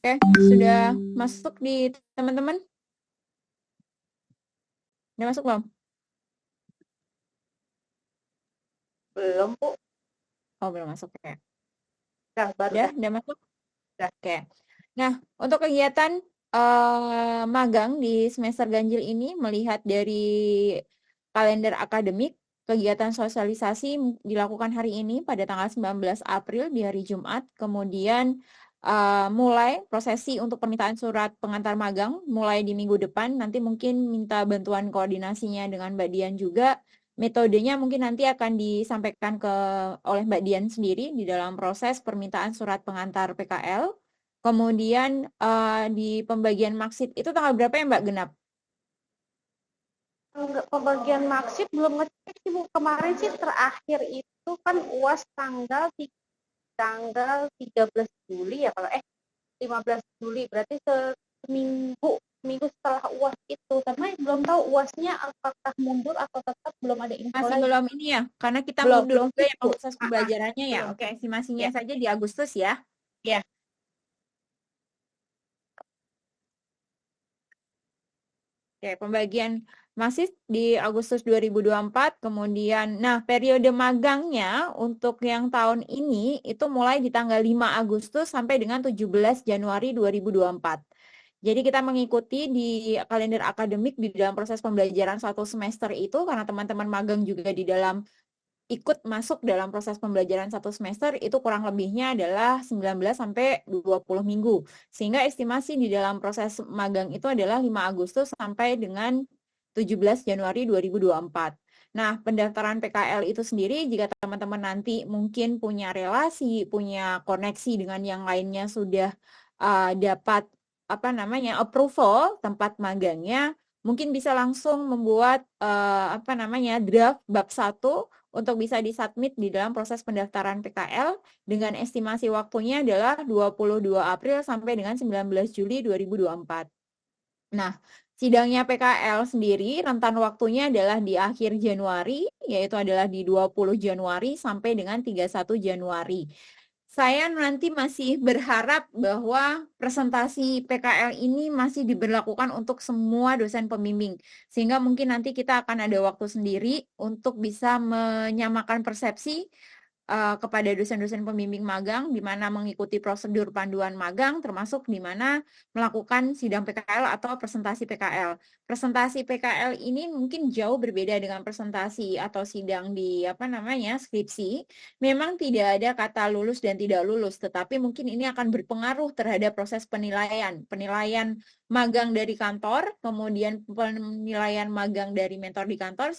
Oke, sudah masuk di teman-teman? Udah masuk belum? Belum, Bu. Oh, belum masuk ya. Baru dah. Udah masuk? Dah. Oke. Nah, untuk kegiatan magang di semester ganjil ini, melihat dari kalender akademik, kegiatan sosialisasi dilakukan hari ini pada tanggal 19 April di hari Jumat. Kemudian mulai prosesi untuk permintaan surat pengantar magang mulai di minggu depan. Nanti mungkin minta bantuan koordinasinya dengan Mbak Dian juga. Metodenya mungkin nanti akan disampaikan oleh Mbak Dian sendiri di dalam proses permintaan surat pengantar PKL. Kemudian di pembagian marksheet itu tanggal berapa ya Mbak Genap? Enggak, pembagian marksheet belum ngecek sih, Bu. Kemarin sih terakhir itu kan UAS tanggal 13 Juli ya, kalau 15 Juli, berarti seminggu setelah UAS itu. Karena belum tahu UASnya apakah mundur atau tetap, belum ada info Masih lagi. belum ini ya, karena kita Belum, mundur belum juga fix, ya Bu. proses pembelajarannya ya. Belum. Oke, estimasinya Ya, saja di Agustus ya. ya. Oke, pembagian masih di Agustus 2024, kemudian nah periode magangnya untuk yang tahun ini itu mulai di tanggal 5 Agustus sampai dengan 17 Januari 2024. Jadi kita mengikuti di kalender akademik di dalam proses pembelajaran satu semester itu karena teman-teman magang juga di dalam ikut masuk dalam proses pembelajaran satu semester itu kurang lebihnya adalah 19 sampai 20 minggu. Sehingga estimasi di dalam proses magang itu adalah 5 Agustus sampai dengan 17 Januari 2024. Nah, pendaftaran PKL itu sendiri jika teman-teman nanti mungkin punya relasi, punya koneksi dengan yang lainnya sudah dapat approval tempat magangnya, mungkin bisa langsung membuat draft bab 1 untuk bisa disubmit di dalam proses pendaftaran PKL dengan estimasi waktunya adalah 22 April sampai dengan 19 Juli 2024. Nah, sidangnya PKL sendiri rentan waktunya adalah di akhir Januari, yaitu adalah di 20 Januari sampai dengan 31 Januari. Saya nanti masih berharap bahwa presentasi PKL ini masih diberlakukan untuk semua dosen pembimbing. Sehingga mungkin nanti kita akan ada waktu sendiri untuk bisa menyamakan persepsi kepada dosen-dosen pembimbing magang, di mana mengikuti prosedur panduan magang, termasuk di mana melakukan sidang PKL atau presentasi PKL. Presentasi PKL ini mungkin jauh berbeda dengan presentasi atau sidang di skripsi. Memang tidak ada kata lulus dan tidak lulus, tetapi mungkin ini akan berpengaruh terhadap proses penilaian magang dari kantor, kemudian penilaian magang dari mentor di kantor,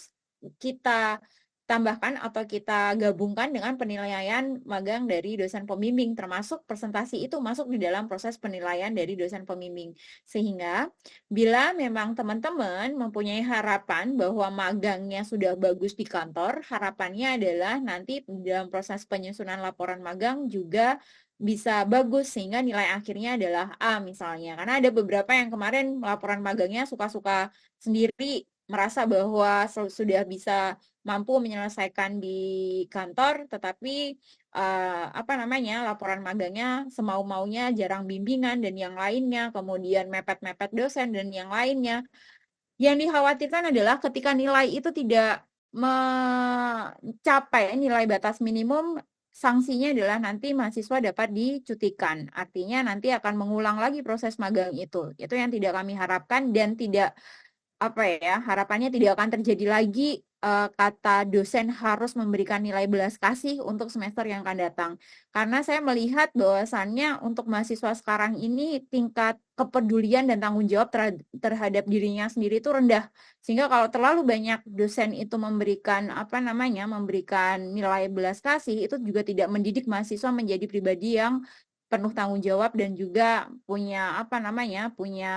kita tambahkan atau kita gabungkan dengan penilaian magang dari dosen pembimbing, termasuk presentasi itu masuk di dalam proses penilaian dari dosen pembimbing. Sehingga bila memang teman-teman mempunyai harapan bahwa magangnya sudah bagus di kantor, harapannya adalah nanti dalam proses penyusunan laporan magang juga bisa bagus sehingga nilai akhirnya adalah A misalnya. Karena ada beberapa yang kemarin laporan magangnya suka-suka sendiri, merasa bahwa sudah bisa mampu menyelesaikan di kantor, tetapi laporan magangnya semau-maunya, jarang bimbingan dan yang lainnya, kemudian mepet-mepet dosen dan yang lainnya. Yang dikhawatirkan adalah ketika nilai itu tidak mencapai nilai batas minimum, sanksinya adalah nanti mahasiswa dapat dicutikan. Artinya nanti akan mengulang lagi proses magang itu. Itu yang tidak kami harapkan dan tidak harapannya tidak akan terjadi lagi kata dosen harus memberikan nilai belas kasih untuk semester yang akan datang. Karena saya melihat bahwasannya untuk mahasiswa sekarang ini tingkat kepedulian dan tanggung jawab terhadap dirinya sendiri itu rendah. Sehingga kalau terlalu banyak dosen itu memberikan memberikan nilai belas kasih, itu juga tidak mendidik mahasiswa menjadi pribadi yang penuh tanggung jawab dan juga punya punya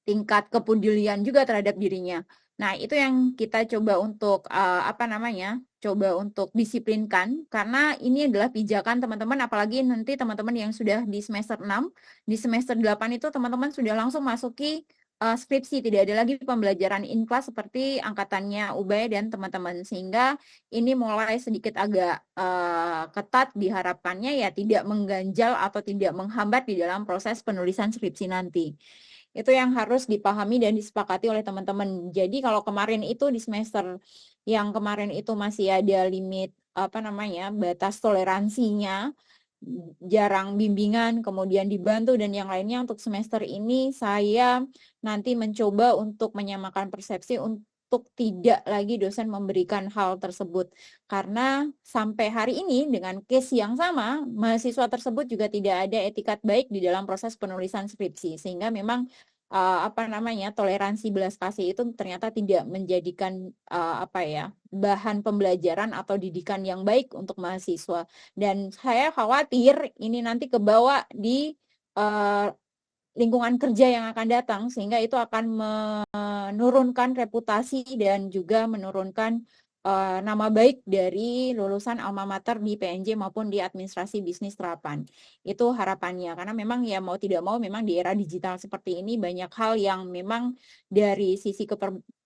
tingkat kepedulian juga terhadap dirinya. Nah, itu yang kita coba untuk coba untuk disiplinkan karena ini adalah pijakan teman-teman, apalagi nanti teman-teman yang sudah di semester 6, di semester 8 itu teman-teman sudah langsung masuki skripsi, tidak ada lagi pembelajaran in class seperti angkatannya Ubay dan teman-teman, sehingga ini mulai sedikit agak ketat, diharapkannya ya tidak mengganjal atau tidak menghambat di dalam proses penulisan skripsi nanti. Itu yang harus dipahami dan disepakati oleh teman-teman. Jadi kalau kemarin itu di semester yang kemarin itu masih ada limit apa namanya batas toleransinya, jarang bimbingan, kemudian dibantu dan yang lainnya, untuk semester ini saya nanti mencoba untuk menyamakan persepsi untuk tidak lagi dosen memberikan hal tersebut. Karena sampai hari ini dengan case yang sama, mahasiswa tersebut juga tidak ada etikat baik di dalam proses penulisan skripsi. Sehingga memang apa namanya toleransi belas kasih itu ternyata tidak menjadikan apa ya bahan pembelajaran atau didikan yang baik untuk mahasiswa. Dan saya khawatir ini nanti kebawa di uh, lingkungan kerja yang akan datang, sehingga itu akan menurunkan reputasi dan juga menurunkan nama baik dari lulusan alma mater di PNJ maupun di administrasi bisnis terapan. Itu harapannya, karena memang ya mau tidak mau memang di era digital seperti ini banyak hal yang memang dari sisi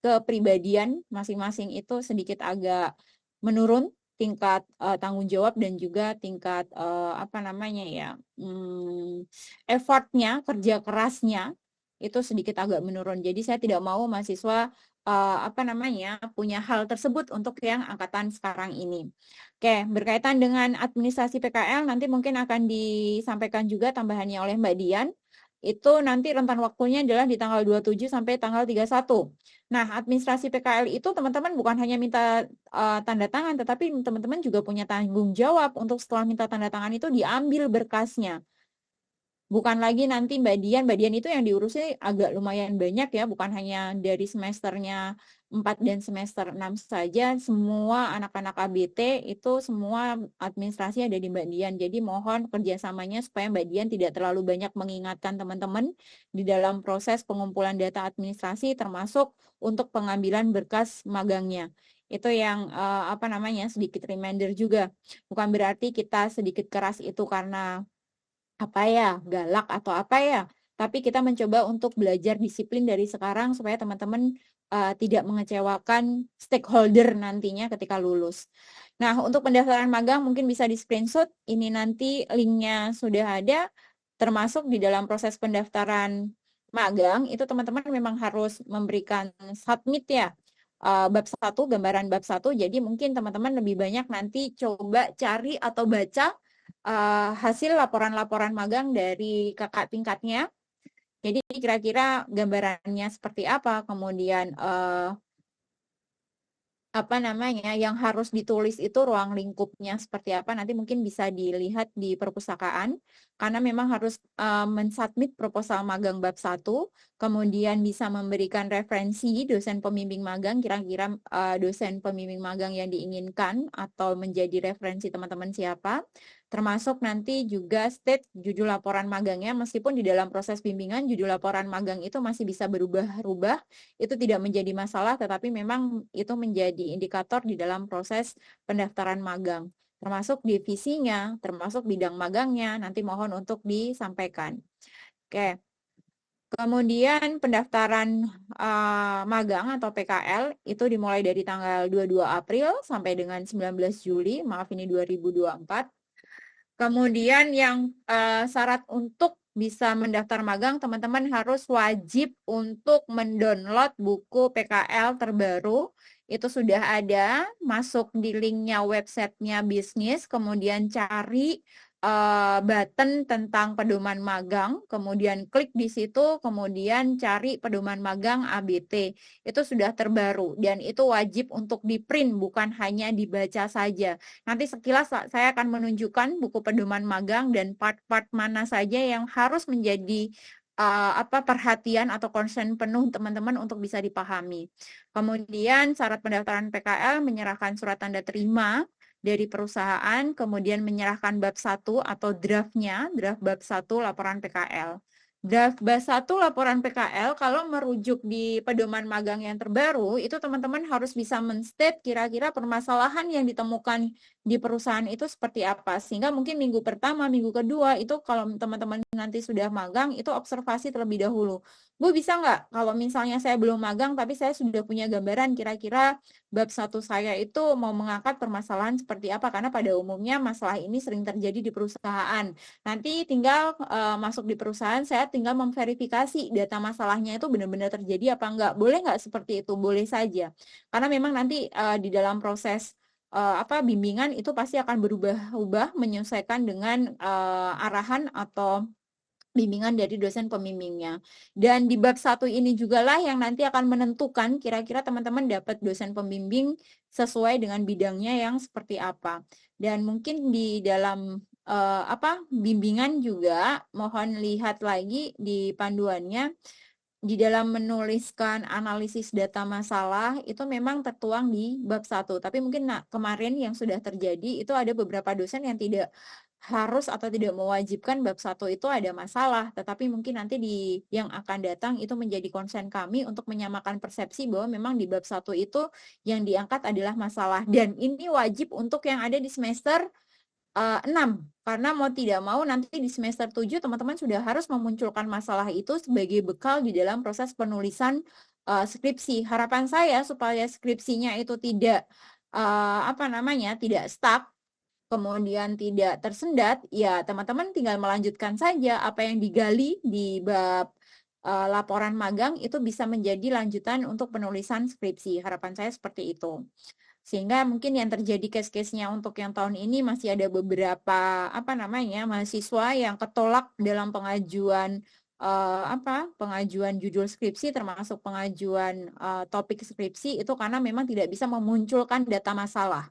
kepribadian masing-masing itu sedikit agak menurun tingkat tanggung jawab dan juga tingkat apa namanya ya effortnya, kerja kerasnya itu sedikit agak menurun. Jadi saya tidak mau mahasiswa apa namanya punya hal tersebut untuk yang angkatan sekarang ini. Oke, berkaitan dengan administrasi PKL nanti mungkin akan disampaikan juga tambahannya oleh Mbak Dian. Itu nanti rentan waktunya adalah di tanggal 27 sampai tanggal 31. Nah, administrasi PKL itu teman-teman bukan hanya minta tanda tangan, tetapi teman-teman juga punya tanggung jawab untuk setelah minta tanda tangan itu diambil berkasnya. Bukan lagi nanti Mbak Dian itu yang diurusi agak lumayan banyak ya, bukan hanya dari semesternya 4 dan semester 6 saja, semua anak-anak ABT itu semua administrasi ada di Mbak Dian. Jadi mohon kerjasamanya supaya Mbak Dian tidak terlalu banyak mengingatkan teman-teman di dalam proses pengumpulan data administrasi termasuk untuk pengambilan berkas magangnya. Itu yang apa namanya sedikit reminder juga. Bukan berarti kita sedikit keras itu karena apa ya, galak atau apa ya. Tapi kita mencoba untuk belajar disiplin dari sekarang supaya teman-teman tidak mengecewakan stakeholder nantinya ketika lulus. Nah, untuk pendaftaran magang mungkin bisa di-screenshot. Ini nanti linknya sudah ada, termasuk di dalam proses pendaftaran magang, itu teman-teman memang harus memberikan submit ya, bab 1, gambaran bab 1. Jadi mungkin teman-teman lebih banyak nanti coba cari atau baca hasil laporan-laporan magang dari kakak tingkatnya. Jadi kira-kira gambarannya seperti apa, kemudian apa namanya yang harus ditulis itu ruang lingkupnya seperti apa, nanti mungkin bisa dilihat di perpustakaan, karena memang harus mensubmit proposal magang bab 1, kemudian bisa memberikan referensi dosen pembimbing magang, kira-kira dosen pembimbing magang yang diinginkan atau menjadi referensi teman-teman siapa, termasuk nanti juga state judul laporan magangnya. Meskipun di dalam proses bimbingan judul laporan magang itu masih bisa berubah-ubah, itu tidak menjadi masalah, tetapi memang itu menjadi indikator di dalam proses pendaftaran magang. Termasuk divisinya, termasuk bidang magangnya, nanti mohon untuk disampaikan. Oke. Kemudian pendaftaran magang atau PKL itu dimulai dari tanggal 22 April sampai dengan 19 Juli, maaf ini 2024. Kemudian yang syarat untuk bisa mendaftar magang, teman-teman harus wajib untuk mendownload buku PKL terbaru. Itu sudah ada, masuk di linknya websitenya bisnis, kemudian cari button tentang pedoman magang, kemudian klik di situ, kemudian cari pedoman magang ABT. Itu sudah terbaru dan itu wajib untuk di-print, bukan hanya dibaca saja. Nanti sekilas saya akan menunjukkan buku pedoman magang dan part-part mana saja yang harus menjadi apa perhatian atau concern penuh teman-teman untuk bisa dipahami. Kemudian syarat pendaftaran PKL menyerahkan surat tanda terima dari perusahaan, kemudian menyerahkan bab 1 atau draftnya, draft bab 1 laporan PKL. Draft bab 1 laporan PKL kalau merujuk di pedoman magang yang terbaru itu teman-teman harus bisa men-state kira-kira permasalahan yang ditemukan di perusahaan itu seperti apa, sehingga mungkin minggu pertama, minggu kedua itu kalau teman-teman nanti sudah magang itu observasi terlebih dahulu. Bu, bisa nggak kalau misalnya saya belum magang tapi saya sudah punya gambaran kira-kira bab 1 saya itu mau mengangkat permasalahan seperti apa, karena pada umumnya masalah ini sering terjadi di perusahaan. Nanti tinggal masuk di perusahaan, saya tinggal memverifikasi data masalahnya itu benar-benar terjadi apa enggak. Boleh nggak seperti itu? Boleh saja. Karena memang nanti di dalam proses bimbingan itu pasti akan berubah-ubah menyesuaikan dengan arahan atau bimbingan dari dosen pembimbingnya. Dan di bab 1 ini juga lah yang nanti akan menentukan kira-kira teman-teman dapat dosen pembimbing sesuai dengan bidangnya yang seperti apa. Dan mungkin di dalam bimbingan juga mohon lihat lagi di panduannya, di dalam menuliskan analisis data masalah itu memang tertuang di bab 1. Tapi mungkin kemarin yang sudah terjadi itu ada beberapa dosen yang tidak harus atau tidak mewajibkan bab 1 itu ada masalah, tetapi mungkin nanti di yang akan datang itu menjadi konsen kami untuk menyamakan persepsi bahwa memang di bab 1 itu yang diangkat adalah masalah, dan ini wajib untuk yang ada di semester 6, karena mau tidak mau nanti di semester 7 teman-teman sudah harus memunculkan masalah itu sebagai bekal di dalam proses penulisan skripsi. Harapan saya supaya skripsinya itu tidak tidak stuck, kemudian tidak tersendat, ya teman-teman tinggal melanjutkan saja apa yang digali di bab laporan magang itu bisa menjadi lanjutan untuk penulisan skripsi. Harapan saya seperti itu. Sehingga mungkin yang terjadi case-case-nya untuk yang tahun ini masih ada beberapa mahasiswa yang ketolak dalam pengajuan pengajuan judul skripsi termasuk pengajuan topik skripsi itu karena memang tidak bisa memunculkan data masalah.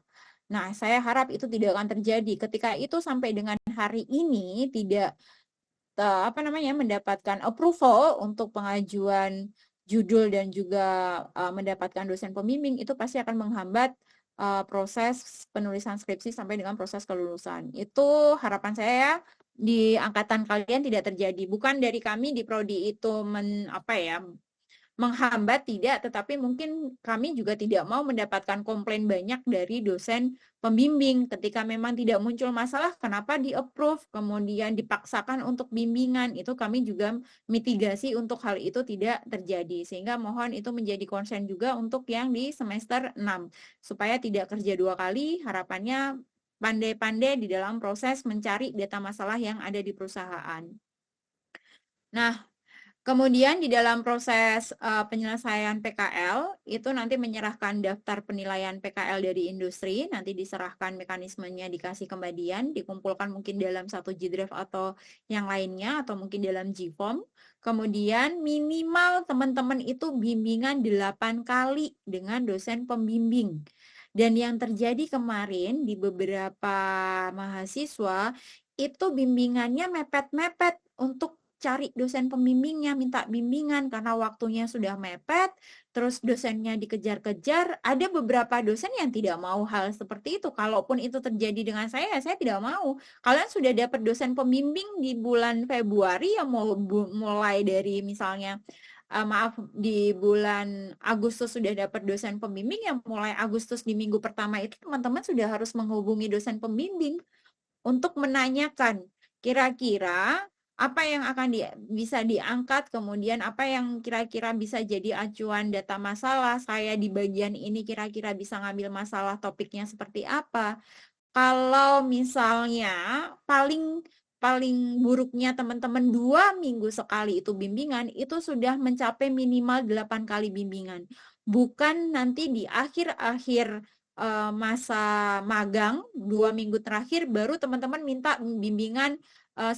Nah, saya harap itu tidak akan terjadi. Ketika itu sampai dengan hari ini tidak mendapatkan approval untuk pengajuan judul dan juga mendapatkan dosen pembimbing, itu pasti akan menghambat proses penulisan skripsi sampai dengan proses kelulusan. Itu harapan saya di angkatan kalian tidak terjadi. Bukan dari kami di prodi itu menghambat, tidak, tetapi mungkin kami juga tidak mau mendapatkan komplain banyak dari dosen pembimbing ketika memang tidak muncul masalah, kenapa di-approve, kemudian dipaksakan untuk bimbingan, itu kami juga mitigasi untuk hal itu tidak terjadi, sehingga mohon itu menjadi konsen juga untuk yang di semester 6, supaya tidak kerja 2 kali, harapannya pandai-pandai di dalam proses mencari data masalah yang ada di perusahaan. Nah, kemudian di dalam proses penyelesaian PKL, itu nanti menyerahkan daftar penilaian PKL dari industri, nanti diserahkan mekanismenya, dikasih kembalian, dikumpulkan mungkin dalam satu G-Drive atau yang lainnya, atau mungkin dalam G-Form. Kemudian minimal teman-teman itu bimbingan 8 kali dengan dosen pembimbing. Dan yang terjadi kemarin di beberapa mahasiswa, itu bimbingannya mepet-mepet untuk cari dosen pembimbingnya, minta bimbingan karena waktunya sudah mepet, terus dosennya dikejar-kejar. Ada beberapa dosen yang tidak mau hal seperti itu. Kalaupun itu terjadi dengan saya tidak mau. Kalian sudah dapat dosen pembimbing di bulan Februari, yang mau mulai dari misalnya di bulan Agustus sudah dapat dosen pembimbing, yang mulai Agustus di minggu pertama itu teman-teman sudah harus menghubungi dosen pembimbing untuk menanyakan kira-kira apa yang akan bisa diangkat, kemudian apa yang kira-kira bisa jadi acuan data masalah, saya di bagian ini kira-kira bisa ngambil masalah topiknya seperti apa. Kalau misalnya paling buruknya teman-teman 2 minggu sekali itu bimbingan, itu sudah mencapai minimal 8 kali bimbingan. Bukan nanti di akhir-akhir masa magang 2 minggu terakhir baru teman-teman minta bimbingan 1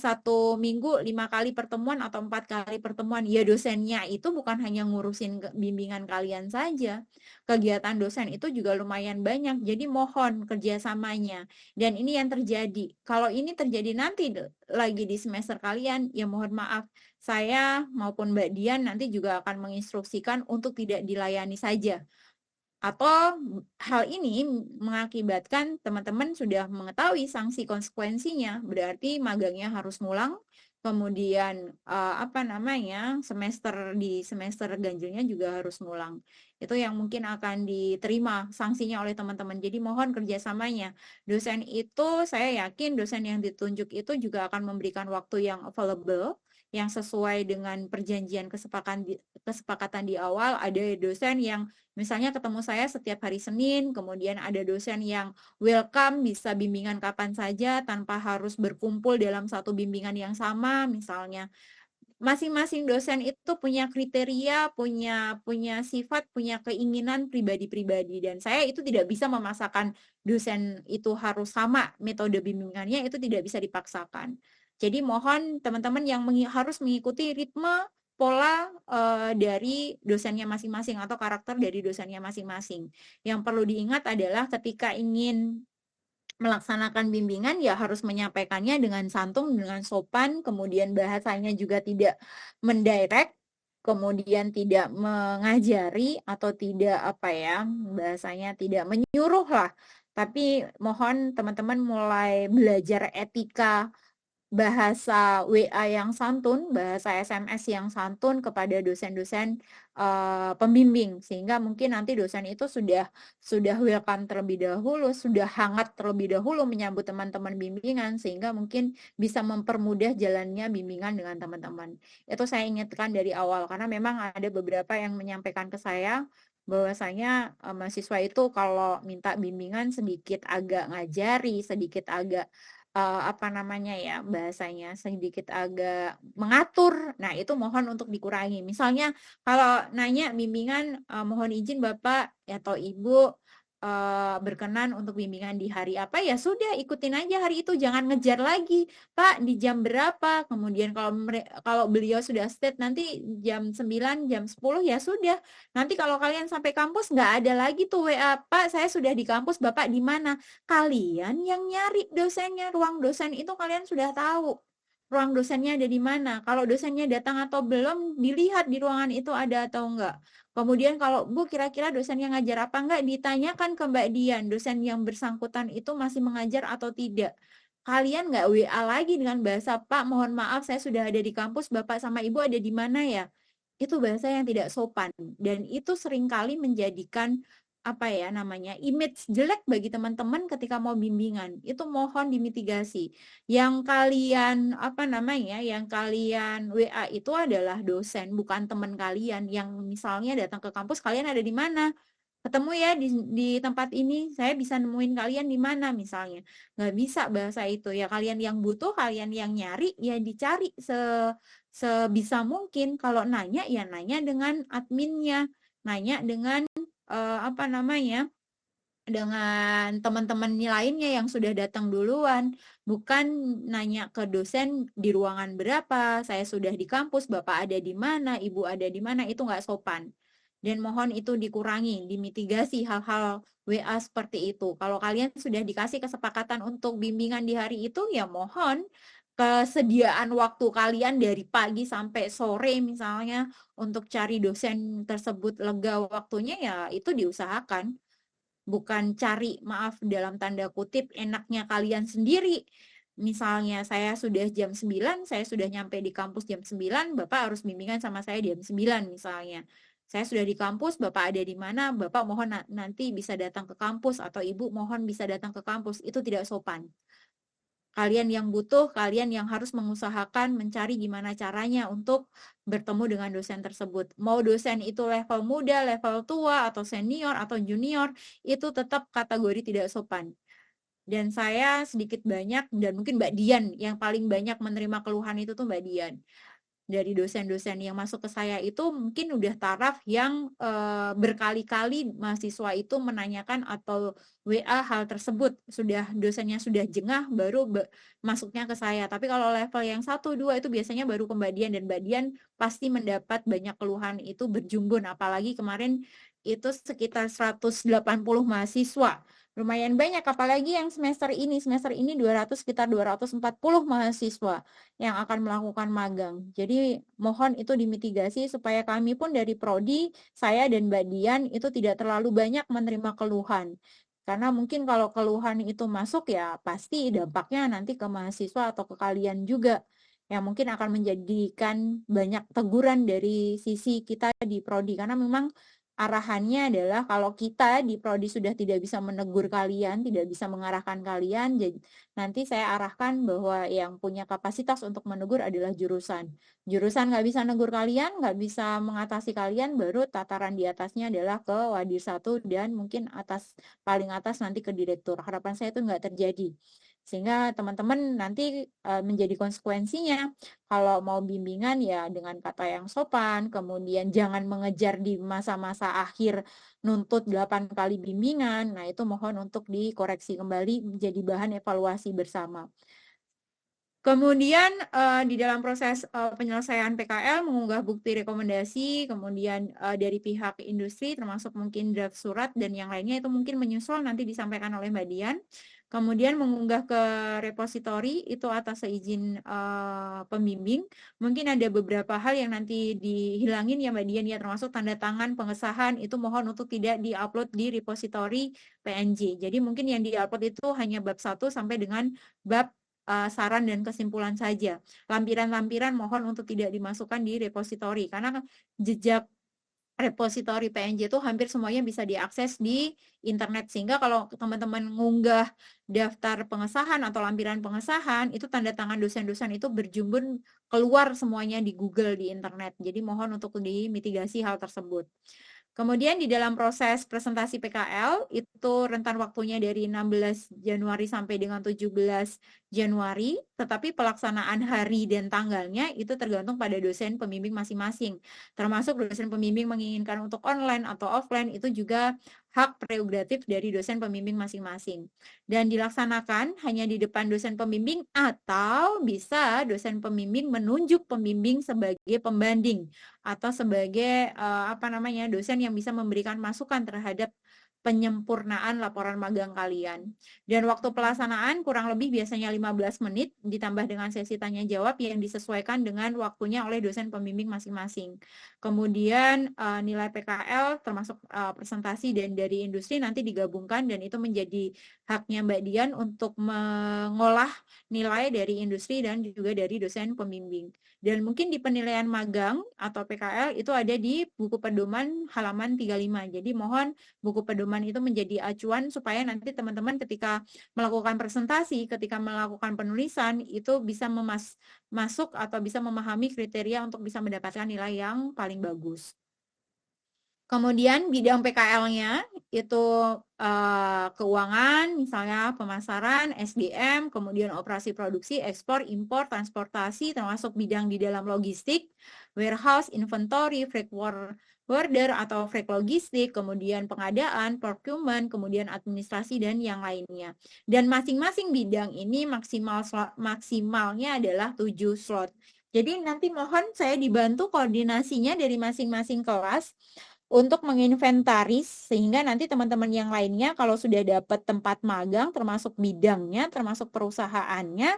minggu 5 kali pertemuan atau 4 kali pertemuan. Ya, dosennya itu bukan hanya ngurusin bimbingan kalian saja, kegiatan dosen itu juga lumayan banyak, jadi mohon kerjasamanya. Dan ini yang terjadi, kalau ini terjadi nanti lagi di semester kalian, ya mohon maaf, saya maupun Mbak Dian nanti juga akan menginstruksikan untuk tidak dilayani saja. Atau hal ini mengakibatkan teman-teman sudah mengetahui sanksi konsekuensinya, berarti magangnya harus ngulang, kemudian apa namanya, semester ganjilnya juga harus ngulang. Itu yang mungkin akan diterima sanksinya oleh teman-teman. Jadi mohon kerjasamanya. Dosen itu, saya yakin dosen yang ditunjuk itu juga akan memberikan waktu yang available, yang sesuai dengan perjanjian kesepakatan di awal. Ada dosen yang misalnya ketemu saya setiap hari Senin, kemudian ada dosen yang welcome, bisa bimbingan kapan saja tanpa harus berkumpul dalam satu bimbingan yang sama misalnya. Masing-masing dosen itu punya kriteria, punya sifat, punya keinginan pribadi-pribadi, dan saya itu tidak bisa memaksakan dosen itu harus sama metode bimbingannya, itu tidak bisa dipaksakan. Jadi mohon teman-teman yang harus mengikuti ritme pola dari dosennya masing-masing atau karakter dari dosennya masing-masing. Yang perlu diingat adalah ketika ingin melaksanakan bimbingan ya harus menyampaikannya dengan santun, dengan sopan, kemudian bahasanya juga tidak mendirect, kemudian tidak mengajari atau tidak apa ya, bahasanya tidak menyuruh lah. Tapi mohon teman-teman mulai belajar etika bahasa WA yang santun, bahasa SMS yang santun kepada dosen-dosen pembimbing, sehingga mungkin nanti dosen itu sudah welcome terlebih dahulu, sudah hangat terlebih dahulu menyambut teman-teman bimbingan, sehingga mungkin bisa mempermudah jalannya bimbingan dengan teman-teman. Itu saya ingatkan dari awal, karena memang ada beberapa yang menyampaikan ke saya bahwasanya mahasiswa itu kalau minta bimbingan sedikit agak ngajari, sedikit agak apa namanya ya, bahasanya sedikit agak mengatur. Nah, itu mohon untuk dikurangi. Misalnya kalau nanya bimbingan, mohon izin Bapak atau Ibu berkenan untuk bimbingan di hari apa, ya sudah ikutin aja hari itu, jangan ngejar lagi Pak di jam berapa. Kemudian kalau beliau sudah state nanti jam 9 jam 10, ya sudah. Nanti kalau kalian sampai kampus nggak ada lagi tuh WA, Pak saya sudah di kampus, Bapak di mana? Kalian yang nyari dosennya, ruang dosen itu kalian sudah tahu. Ruang dosennya ada di mana? Kalau dosennya datang atau belum, dilihat di ruangan itu ada atau enggak. Kemudian kalau Bu kira-kira dosen yang ngajar apa enggak, ditanyakan ke Mbak Dian, dosen yang bersangkutan itu masih mengajar atau tidak. Kalian enggak WA lagi dengan bahasa, Pak mohon maaf saya sudah ada di kampus, Bapak sama Ibu ada di mana ya? Itu bahasa yang tidak sopan. Dan itu seringkali menjadikan apa ya namanya, image jelek bagi teman-teman ketika mau bimbingan. Itu mohon dimitigasi. Yang kalian apa namanya, yang kalian WA itu adalah dosen, bukan teman kalian yang misalnya datang ke kampus, kalian ada di mana? Ketemu ya di tempat ini, saya bisa nemuin kalian di mana misalnya. Nggak bisa bahasa itu. Ya kalian yang butuh, kalian yang nyari, ya dicari sebisa mungkin. Kalau nanya, ya nanya dengan adminnya. Nanya dengan apa namanya, dengan teman-teman lainnya yang sudah datang duluan, bukan nanya ke dosen di ruangan berapa, saya sudah di kampus, Bapak ada di mana, Ibu ada di mana, itu nggak sopan. Dan mohon itu dikurangi, dimitigasi hal-hal WA seperti itu. Kalau kalian sudah dikasih kesepakatan untuk bimbingan di hari itu, ya mohon kesediaan waktu kalian dari pagi sampai sore misalnya untuk cari dosen tersebut lega waktunya, ya itu diusahakan. Bukan cari, maaf dalam tanda kutip, enaknya kalian sendiri. Misalnya saya sudah jam 9, saya sudah nyampe di kampus jam 9, Bapak harus bimbingan sama saya jam 9 misalnya. Saya sudah di kampus, Bapak ada di mana, Bapak mohon nanti bisa datang ke kampus, atau Ibu mohon bisa datang ke kampus. Itu tidak sopan. Kalian yang butuh, kalian yang harus mengusahakan mencari gimana caranya untuk bertemu dengan dosen tersebut. Mau dosen itu level muda, level tua, atau senior, atau junior, itu tetap kategori tidak sopan. Dan saya sedikit banyak, dan mungkin Mbak Dian yang paling banyak menerima keluhan itu tuh Mbak Dian. Dari dosen-dosen yang masuk ke saya itu mungkin udah taraf yang berkali-kali mahasiswa itu menanyakan atau WA hal tersebut, sudah dosennya sudah jengah baru masuknya ke saya. Tapi kalau level yang 1, 2 itu biasanya baru ke Mbak Dian, dan Mbak Dian pasti mendapat banyak keluhan itu berjumbun, apalagi kemarin itu sekitar 180 mahasiswa. Lumayan banyak, apalagi yang semester ini 200, sekitar 240 mahasiswa yang akan melakukan magang. Jadi mohon itu dimitigasi supaya kami pun dari prodi, saya dan Mbak Dian itu tidak terlalu banyak menerima keluhan. Karena mungkin kalau keluhan itu masuk, ya pasti dampaknya nanti ke mahasiswa atau ke kalian juga yang mungkin akan menjadikan banyak teguran dari sisi kita di prodi, karena memang arahannya adalah kalau kita di prodi sudah tidak bisa menegur kalian, tidak bisa mengarahkan kalian, jadi nanti saya arahkan bahwa yang punya kapasitas untuk menegur adalah jurusan. Jurusan nggak bisa negur kalian, nggak bisa mengatasi kalian, baru tataran di atasnya adalah ke wadir 1 dan mungkin paling atas nanti ke direktur. Harapan saya itu nggak terjadi. Sehingga teman-teman nanti menjadi konsekuensinya kalau mau bimbingan ya dengan kata yang sopan, kemudian jangan mengejar di masa-masa akhir nuntut 8 kali bimbingan. Nah, itu mohon untuk dikoreksi kembali menjadi bahan evaluasi bersama. Kemudian di dalam proses penyelesaian PKL mengunggah bukti rekomendasi, kemudian dari pihak industri termasuk mungkin draft surat dan yang lainnya itu mungkin menyusul nanti disampaikan oleh Mbak Dian. Kemudian mengunggah ke repositori itu atas seizin pembimbing. Mungkin ada beberapa hal yang nanti dihilangin ya Mbak Dian ya, termasuk tanda tangan pengesahan itu mohon untuk tidak diupload di repositori PNG. Jadi mungkin yang diupload itu hanya bab 1 sampai dengan bab saran dan kesimpulan saja. Lampiran-lampiran mohon untuk tidak dimasukkan di repositori karena jejak repositori PNJ itu hampir semuanya bisa diakses di internet, sehingga kalau teman-teman ngunggah daftar pengesahan atau lampiran pengesahan itu tanda tangan dosen-dosen itu berjumbun keluar semuanya di Google di internet. Jadi mohon untuk dimitigasi hal tersebut. Kemudian di dalam proses presentasi PKL itu rentan waktunya dari 16 Januari sampai dengan 17 Januari, tetapi pelaksanaan hari dan tanggalnya itu tergantung pada dosen pembimbing masing-masing. Termasuk dosen pembimbing menginginkan untuk online atau offline itu juga hak prerogatif dari dosen pembimbing masing-masing. Dan dilaksanakan hanya di depan dosen pembimbing atau bisa dosen pembimbing menunjuk pembimbing sebagai pembanding atau sebagai dosen yang bisa memberikan masukan terhadap penyempurnaan laporan magang kalian. Dan waktu pelaksanaan kurang lebih biasanya 15 menit ditambah dengan sesi tanya jawab yang disesuaikan dengan waktunya oleh dosen pembimbing masing-masing. Kemudian nilai PKL termasuk presentasi dan dari industri nanti digabungkan dan itu menjadi haknya Mbak Dian untuk mengolah nilai dari industri dan juga dari dosen pembimbing. Dan mungkin di penilaian magang atau PKL itu ada di buku pedoman halaman 35. Jadi mohon buku pedoman itu menjadi acuan supaya nanti teman-teman ketika melakukan presentasi, ketika melakukan penulisan itu bisa masuk atau bisa memahami kriteria untuk bisa mendapatkan nilai yang paling bagus. Kemudian bidang PKL-nya itu keuangan, misalnya pemasaran, SDM, kemudian operasi produksi, ekspor, impor, transportasi, termasuk bidang di dalam logistik, warehouse, inventory, freight forwarder atau freight logistik, kemudian pengadaan, procurement, kemudian administrasi dan yang lainnya. Dan masing-masing bidang ini maksimalnya adalah 7 slot. Jadi nanti mohon saya dibantu koordinasinya dari masing-masing kelas untuk menginventaris sehingga nanti teman-teman yang lainnya kalau sudah dapat tempat magang termasuk bidangnya, termasuk perusahaannya,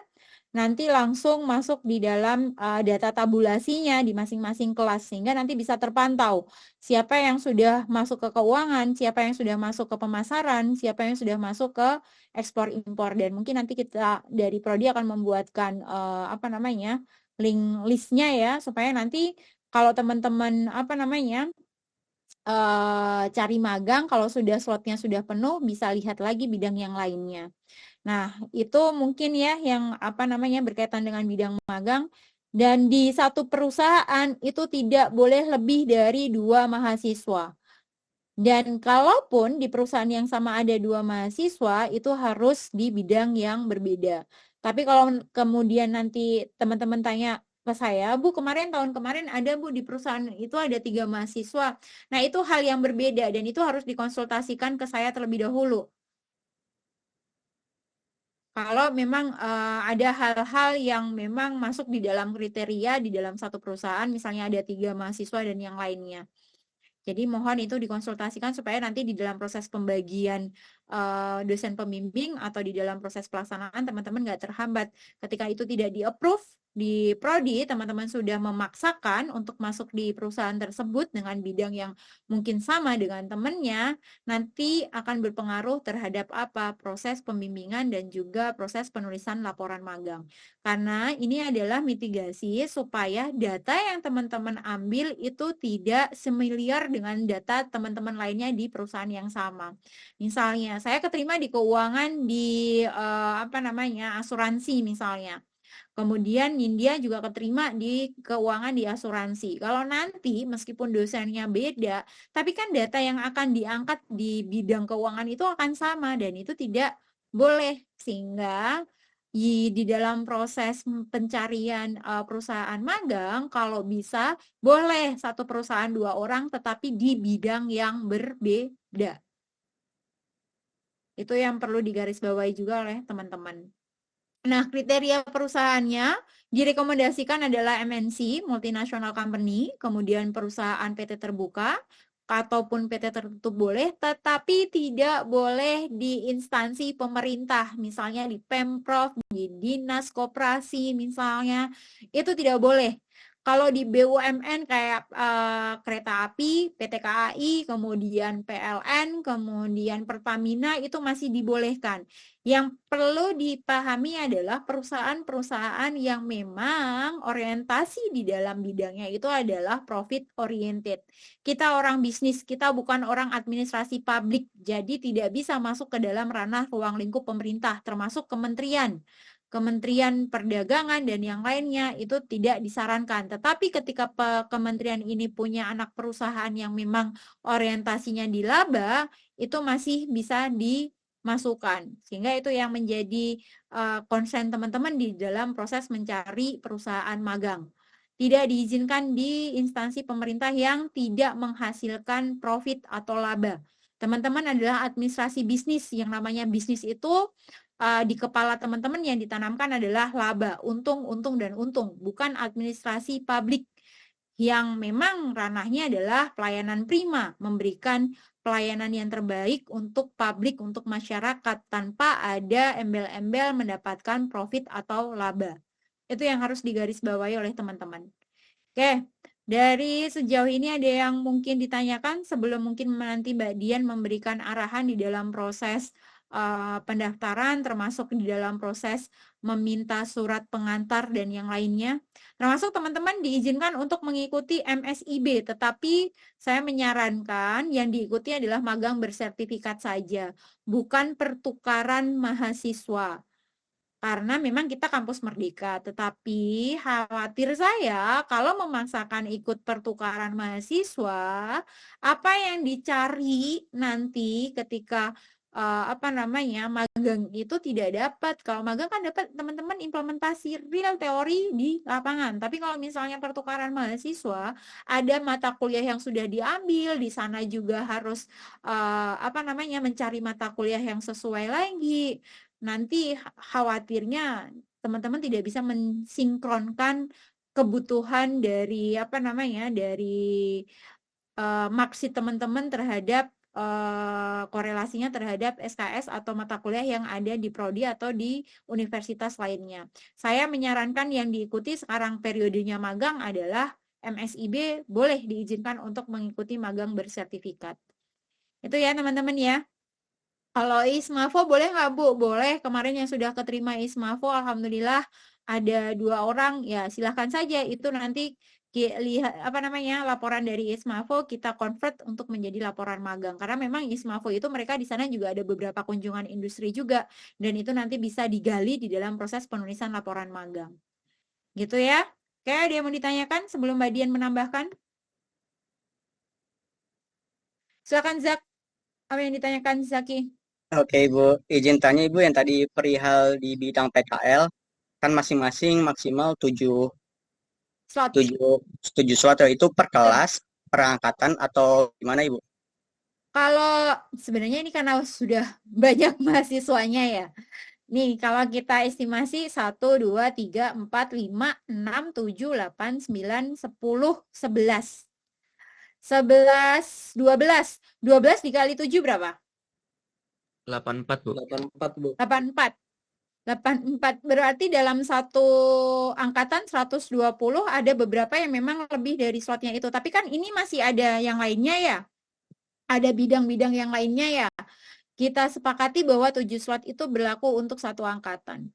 nanti langsung masuk di dalam data tabulasinya di masing-masing kelas sehingga nanti bisa terpantau siapa yang sudah masuk ke keuangan, siapa yang sudah masuk ke pemasaran, siapa yang sudah masuk ke ekspor impor dan mungkin nanti kita dari Prodi akan membuatkan listnya ya supaya nanti kalau teman-teman cari magang kalau sudah slotnya sudah penuh bisa lihat lagi bidang yang lainnya. Nah, itu mungkin ya yang berkaitan dengan bidang magang dan di satu perusahaan itu tidak boleh lebih dari 2 mahasiswa. Dan kalaupun di perusahaan yang sama ada 2 mahasiswa itu harus di bidang yang berbeda. Tapi kalau kemudian nanti teman-teman tanya ke saya, Bu, tahun kemarin ada Bu di perusahaan itu ada 3 mahasiswa. Nah, itu hal yang berbeda dan itu harus dikonsultasikan ke saya terlebih dahulu. Kalau memang ada hal-hal yang memang masuk di dalam kriteria di dalam satu perusahaan, misalnya ada 3 mahasiswa dan yang lainnya. Jadi mohon itu dikonsultasikan supaya nanti di dalam proses pembagian dosen pembimbing atau di dalam proses pelaksanaan teman-teman nggak terhambat. Ketika itu tidak di-approve, di prodi, teman-teman sudah memaksakan untuk masuk di perusahaan tersebut dengan bidang yang mungkin sama dengan temannya, nanti akan berpengaruh terhadap apa? Proses pembimbingan dan juga proses penulisan laporan magang. Karena ini adalah mitigasi supaya data yang teman-teman ambil itu tidak semiliar dengan data teman-teman lainnya di perusahaan yang sama. Misalnya, saya keterima di keuangan di apa namanya, asuransi misalnya. Kemudian Nindya juga keterima di keuangan di asuransi. Kalau nanti meskipun dosennya beda, tapi kan data yang akan diangkat di bidang keuangan itu akan sama dan itu tidak boleh. Sehingga di dalam proses pencarian perusahaan magang, kalau bisa boleh satu perusahaan 2 orang tetapi di bidang yang berbeda. Itu yang perlu digarisbawahi juga oleh teman-teman. Nah, kriteria perusahaannya direkomendasikan adalah MNC, multinational company, kemudian perusahaan PT terbuka, ataupun PT tertutup boleh, tetapi tidak boleh di instansi pemerintah, misalnya di Pemprov, di dinas koperasi misalnya, itu tidak boleh. Kalau di BUMN kayak kereta api, PT KAI, kemudian PLN, kemudian Pertamina itu masih dibolehkan. Yang perlu dipahami adalah perusahaan-perusahaan yang memang orientasi di dalam bidangnya itu adalah profit oriented. Kita orang bisnis, kita bukan orang administrasi publik, jadi tidak bisa masuk ke dalam ranah ruang lingkup pemerintah, termasuk Kementerian Perdagangan dan yang lainnya itu tidak disarankan. Tetapi ketika kementerian ini punya anak perusahaan yang memang orientasinya di laba, itu masih bisa dimasukkan. Sehingga itu yang menjadi concern teman-teman di dalam proses mencari perusahaan magang. Tidak diizinkan di instansi pemerintah yang tidak menghasilkan profit atau laba. Teman-teman adalah administrasi bisnis, yang namanya bisnis itu di kepala teman-teman yang ditanamkan adalah laba, untung, untung, dan untung, bukan administrasi publik yang memang ranahnya adalah pelayanan prima, memberikan pelayanan yang terbaik untuk publik, untuk masyarakat, tanpa ada embel-embel mendapatkan profit atau laba. Itu yang harus digarisbawahi oleh teman-teman. Oke, dari sejauh ini ada yang mungkin ditanyakan sebelum mungkin nanti Mbak Dian memberikan arahan di dalam proses pendaftaran, termasuk di dalam proses meminta surat pengantar dan yang lainnya. Termasuk teman-teman diizinkan untuk mengikuti MSIB, tetapi saya menyarankan yang diikuti adalah magang bersertifikat saja, bukan pertukaran mahasiswa. Karena memang kita kampus merdeka, tetapi khawatir saya kalau memaksakan ikut pertukaran mahasiswa, apa yang dicari nanti ketika apa namanya magang itu tidak dapat. Kalau magang kan dapat teman-teman implementasi real teori di lapangan. Tapi kalau misalnya pertukaran mahasiswa, ada mata kuliah yang sudah diambil, di sana juga harus apa namanya mencari mata kuliah yang sesuai lagi. Nanti khawatirnya teman-teman tidak bisa mensinkronkan kebutuhan dari apa namanya dari maksud teman-teman terhadap korelasinya terhadap SKS atau mata kuliah yang ada di prodi atau di universitas lainnya. Saya menyarankan yang diikuti sekarang periodenya magang adalah MSIB boleh diizinkan untuk mengikuti magang bersertifikat. Itu ya teman-teman ya. Kalau Ismafo boleh nggak Bu? Boleh. Kemarin yang sudah keterima Ismafo, alhamdulillah ada 2 orang. Ya silahkan saja. Itu nanti lihat apa namanya laporan dari Ismafo kita convert untuk menjadi laporan magang. Karena memang Ismafo itu mereka di sana juga ada beberapa kunjungan industri juga, dan itu nanti bisa digali di dalam proses penulisan laporan magang. Gitu ya. Oke, ada yang mau ditanyakan sebelum Mbak Dian menambahkan? Silakan Zak. Apa yang ditanyakan Zaki? Oke Ibu, izin tanya Ibu yang tadi perihal di bidang PKL, kan masing-masing maksimal 7, Slot. 7 slot itu per kelas, per angkatan atau gimana Ibu? Kalau sebenarnya ini karena sudah banyak mahasiswanya ya. Nih, kalau kita estimasi 1, 2, 3, 4, 5, 6, 7, 8, 9, 10, 11. 11, 12. 12 dikali 7 berapa? 84 Bu. 84 Bu. 84. 84 berarti dalam satu angkatan 120 ada beberapa yang memang lebih dari slotnya itu. Tapi kan ini masih ada yang lainnya ya. Ada bidang-bidang yang lainnya ya. Kita sepakati bahwa 7 slot itu berlaku untuk satu angkatan.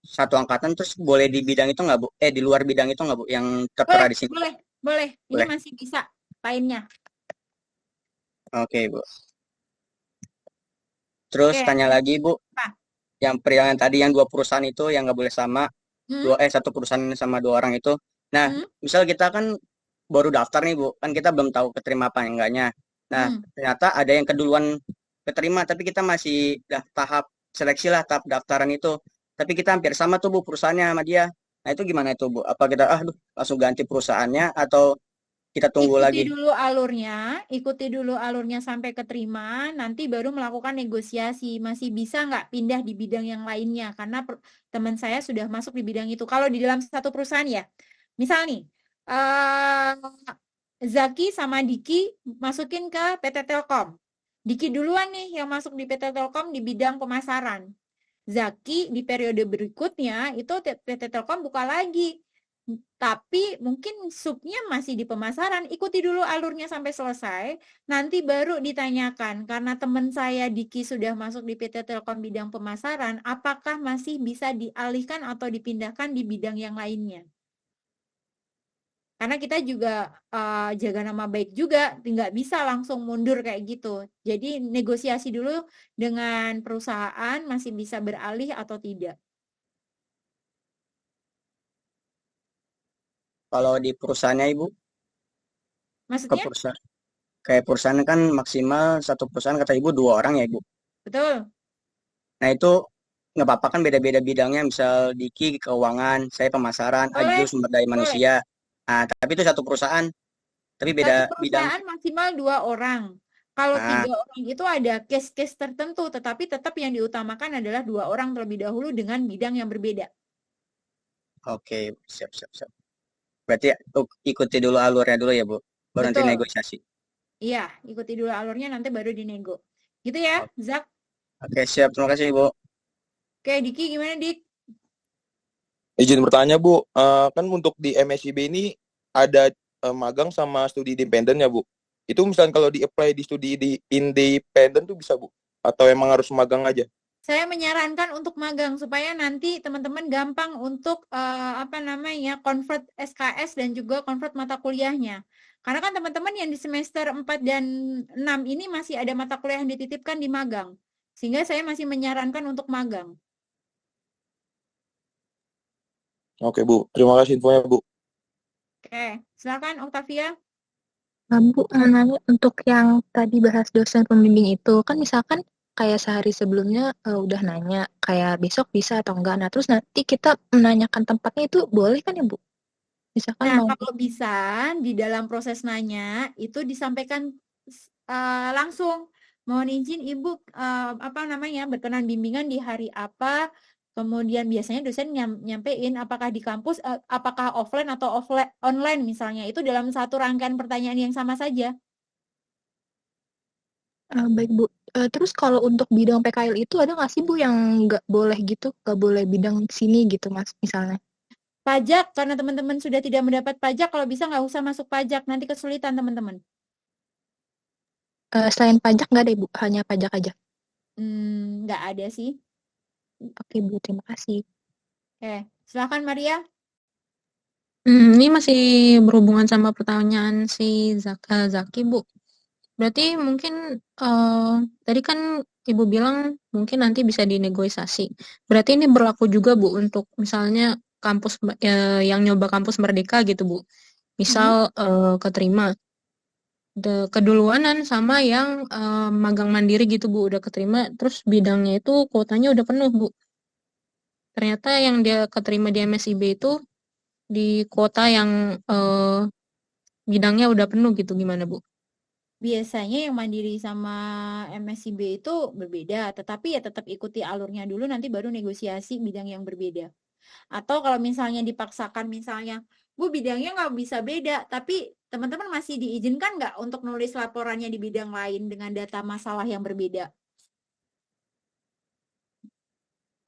Satu angkatan terus boleh di bidang itu nggak Bu? Di luar bidang itu nggak Bu? Yang tertera Boleh, di sini. boleh. Ini Boleh. masih bisa lainnya. Oke Bu. Terus Oke. tanya lagi Bu, Apa? yang yang tadi yang 2 perusahaan itu yang nggak boleh sama, satu perusahaan sama 2 orang itu. Nah, misal kita kan baru daftar nih Bu, kan kita belum tahu keterima apa enggaknya. Nah, ternyata ada yang keduluan keterima, tapi kita masih tahap seleksi lah, tahap daftaran itu. Tapi kita hampir sama tuh Bu perusahaannya sama dia. Nah, itu gimana itu Bu? Apa kita langsung ganti perusahaannya atau kita tunggu lagi? Ikuti dulu alurnya sampai keterima, nanti baru melakukan negosiasi. Masih bisa nggak pindah di bidang yang lainnya? Karena teman saya sudah masuk di bidang itu. Kalau di dalam satu perusahaan ya, misal nih, Zaki sama Diki masukin ke PT Telkom. Diki duluan nih yang masuk di PT Telkom di bidang pemasaran. Zaki di periode berikutnya itu PT Telkom buka lagi. Tapi mungkin subnya masih di pemasaran, ikuti dulu alurnya sampai selesai, nanti baru ditanyakan, karena teman saya Diki sudah masuk di PT Telkom bidang pemasaran, apakah masih bisa dialihkan atau dipindahkan di bidang yang lainnya. Karena kita juga jaga nama baik juga, nggak bisa langsung mundur kayak gitu. Jadi negosiasi dulu dengan perusahaan masih bisa beralih atau tidak. Kalau di perusahaannya Ibu, Maksudnya? kayak perusahaan kan maksimal satu perusahaan kata Ibu 2 orang ya Ibu. Betul. Nah itu nggak apa-apa kan beda-beda bidangnya, misal Diki keuangan, saya pemasaran, Aju sumber daya manusia. Nah, tapi itu satu perusahaan, tapi beda Satu bidang. perusahaan maksimal 2 orang. Kalau 3 orang itu ada case-case tertentu, tetapi tetap yang diutamakan adalah 2 orang terlebih dahulu dengan bidang yang berbeda. Oke, siap. Berarti ikuti dulu alurnya dulu ya Bu, baru nanti negosiasi. Iya, ikuti dulu alurnya nanti baru dinego. Gitu ya, Zak? Oke, siap. Terima kasih Bu. Oke, Diki gimana Dik? Izin bertanya Bu, kan untuk di MSIB ini ada magang sama studi independen ya Bu. Itu misalnya kalau di-apply di studi di independen tuh bisa Bu? Atau emang harus magang aja? Saya menyarankan untuk magang supaya nanti teman-teman gampang untuk convert SKS dan juga convert mata kuliahnya. Karena kan teman-teman yang di semester 4 dan 6 ini masih ada mata kuliah yang dititipkan di magang. Sehingga saya masih menyarankan untuk magang. Oke Bu, terima kasih infonya Bu. Oke, silakan Octavia. Bu, nanya untuk yang tadi bahas dosen pembimbing itu, kan misalkan kayak sehari sebelumnya udah nanya, kayak besok bisa atau enggak. Nah, terus nanti kita menanyakan tempatnya itu boleh kan ya, Bu? Misalkan Nah, kalau bisa di dalam proses nanya itu disampaikan langsung. Mohon izin Ibu berkenan bimbingan di hari apa. Kemudian biasanya dosen nyampein apakah di kampus, apakah offline atau online misalnya. Itu dalam satu rangkaian pertanyaan yang sama saja. Baik Bu. Terus kalau untuk bidang PKL itu ada nggak sih Bu yang nggak boleh gitu, nggak boleh bidang sini gitu Mas misalnya? Pajak, karena teman-teman sudah tidak mendapat pajak, kalau bisa nggak usah masuk pajak, nanti kesulitan teman-teman. Selain pajak nggak ada Ibu, hanya pajak aja? Nggak ada sih. Oke Bu, terima kasih. Silakan Maria. Ini masih berhubungan sama pertanyaan si Zaki Bu. Berarti mungkin tadi kan Ibu bilang mungkin nanti bisa dinegosiasi. Berarti ini berlaku juga Bu untuk misalnya kampus yang nyoba kampus Merdeka gitu Bu. Misal keterima keduluanan sama yang magang mandiri gitu Bu, udah keterima, terus bidangnya itu kuotanya udah penuh Bu. Ternyata yang dia keterima di MSIB itu di kuota yang bidangnya udah penuh gitu, gimana Bu? Biasanya yang mandiri sama MSIB itu berbeda, tetapi ya tetap ikuti alurnya dulu, nanti baru negosiasi bidang yang berbeda. Atau kalau misalnya dipaksakan, misalnya, Bu bidangnya nggak bisa beda, tapi teman-teman masih diizinkan nggak untuk nulis laporannya di bidang lain dengan data masalah yang berbeda?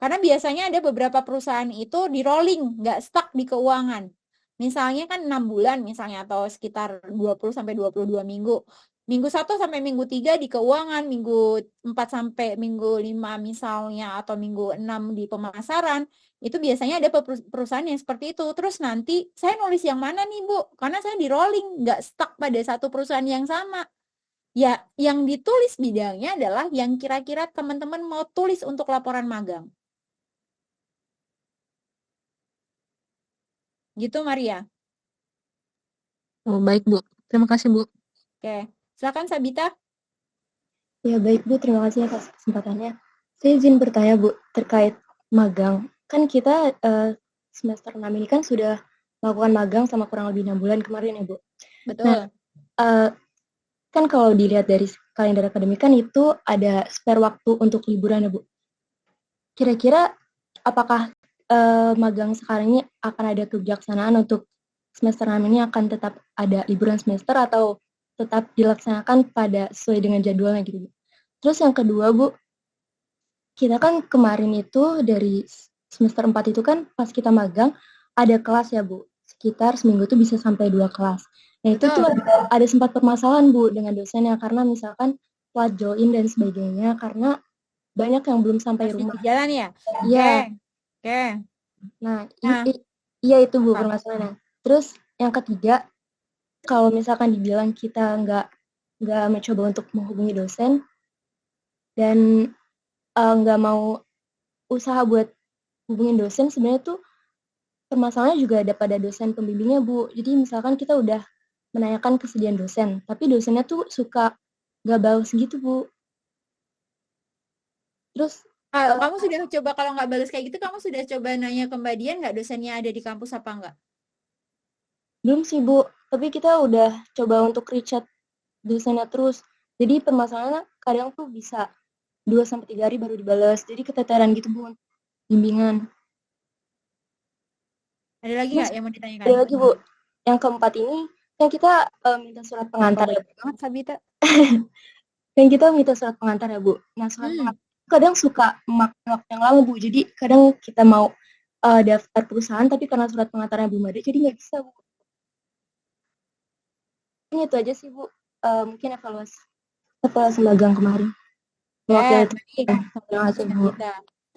Karena biasanya ada beberapa perusahaan itu di rolling, nggak stuck di keuangan. Misalnya kan 6 bulan misalnya atau sekitar 20 sampai 22 minggu. Minggu 1 sampai minggu 3 di keuangan, minggu 4 sampai minggu 5 misalnya atau minggu 6 di pemasaran. Itu biasanya ada perusahaan yang seperti itu. Terus nanti saya nulis yang mana nih Bu? Karena saya di rolling, nggak stuck pada satu perusahaan yang sama. Ya, yang ditulis bidangnya adalah yang kira-kira teman-teman mau tulis untuk laporan magang. Gitu, Maria. Oh, baik, Bu. Terima kasih, Bu. Oke, silakan Sabita. Ya, baik, Bu. Terima kasih atas kesempatannya. Saya izin bertanya, Bu, terkait magang. Kan kita semester 6 ini kan sudah melakukan magang sama kurang lebih 6 bulan kemarin ya, Bu. Betul. Nah, kan kalau dilihat dari kalender akademik kan itu ada spare waktu untuk liburan ya, Bu. Kira-kira apakah magang sekarang ini akan ada kebijaksanaan untuk semester 6 ini akan tetap ada liburan semester atau tetap dilaksanakan pada sesuai dengan jadwalnya gitu, Bu. Terus yang kedua, Bu, kita kan kemarin itu dari semester 4 itu kan pas kita magang ada kelas ya, Bu. Sekitar seminggu tuh bisa sampai 2 kelas. Nah itu tuh ada sempat permasalahan, Bu, dengan dosennya karena misalkan plat join dan sebagainya karena banyak yang belum sampai masih rumah. di jalan ya? Iya. Oke. Nah, iya itu Bu permasalahannya. Terus yang ketiga, kalau misalkan dibilang kita nggak mencoba untuk menghubungi dosen dan nggak mau usaha buat hubungin dosen, sebenarnya tuh permasalahannya juga ada pada dosen pembimbingnya, Bu. Jadi misalkan kita udah menanyakan kesediaan dosen, tapi dosennya tuh suka nggak balas gitu, Bu. Terus kamu sudah coba, kalau nggak balas kayak gitu, kamu sudah coba nanya ke Mbak Dian nggak dosennya ada di kampus apa nggak? Belum sih, Bu. Tapi kita udah coba untuk reach out dosennya terus. Jadi permasalahannya kadang tuh bisa 2-3 hari baru dibalas. Jadi keteteran gitu, Bu. Bimbingan. Ada lagi nggak yang mau ditanyakan? Ada lagi, Bu. Yang keempat ini, kan kita minta surat pengantar ya, Bu. Sabita. Kan kita minta surat pengantar ya, Bu. Nah, surat pengantar kadang suka memakan waktu yang lama, Bu. Jadi kadang kita mau daftar perusahaan, tapi karena surat pengantarnya belum ada, jadi nggak bisa, Bu. Ini itu aja sih, Bu. Mungkin evaluasi magang kemarin.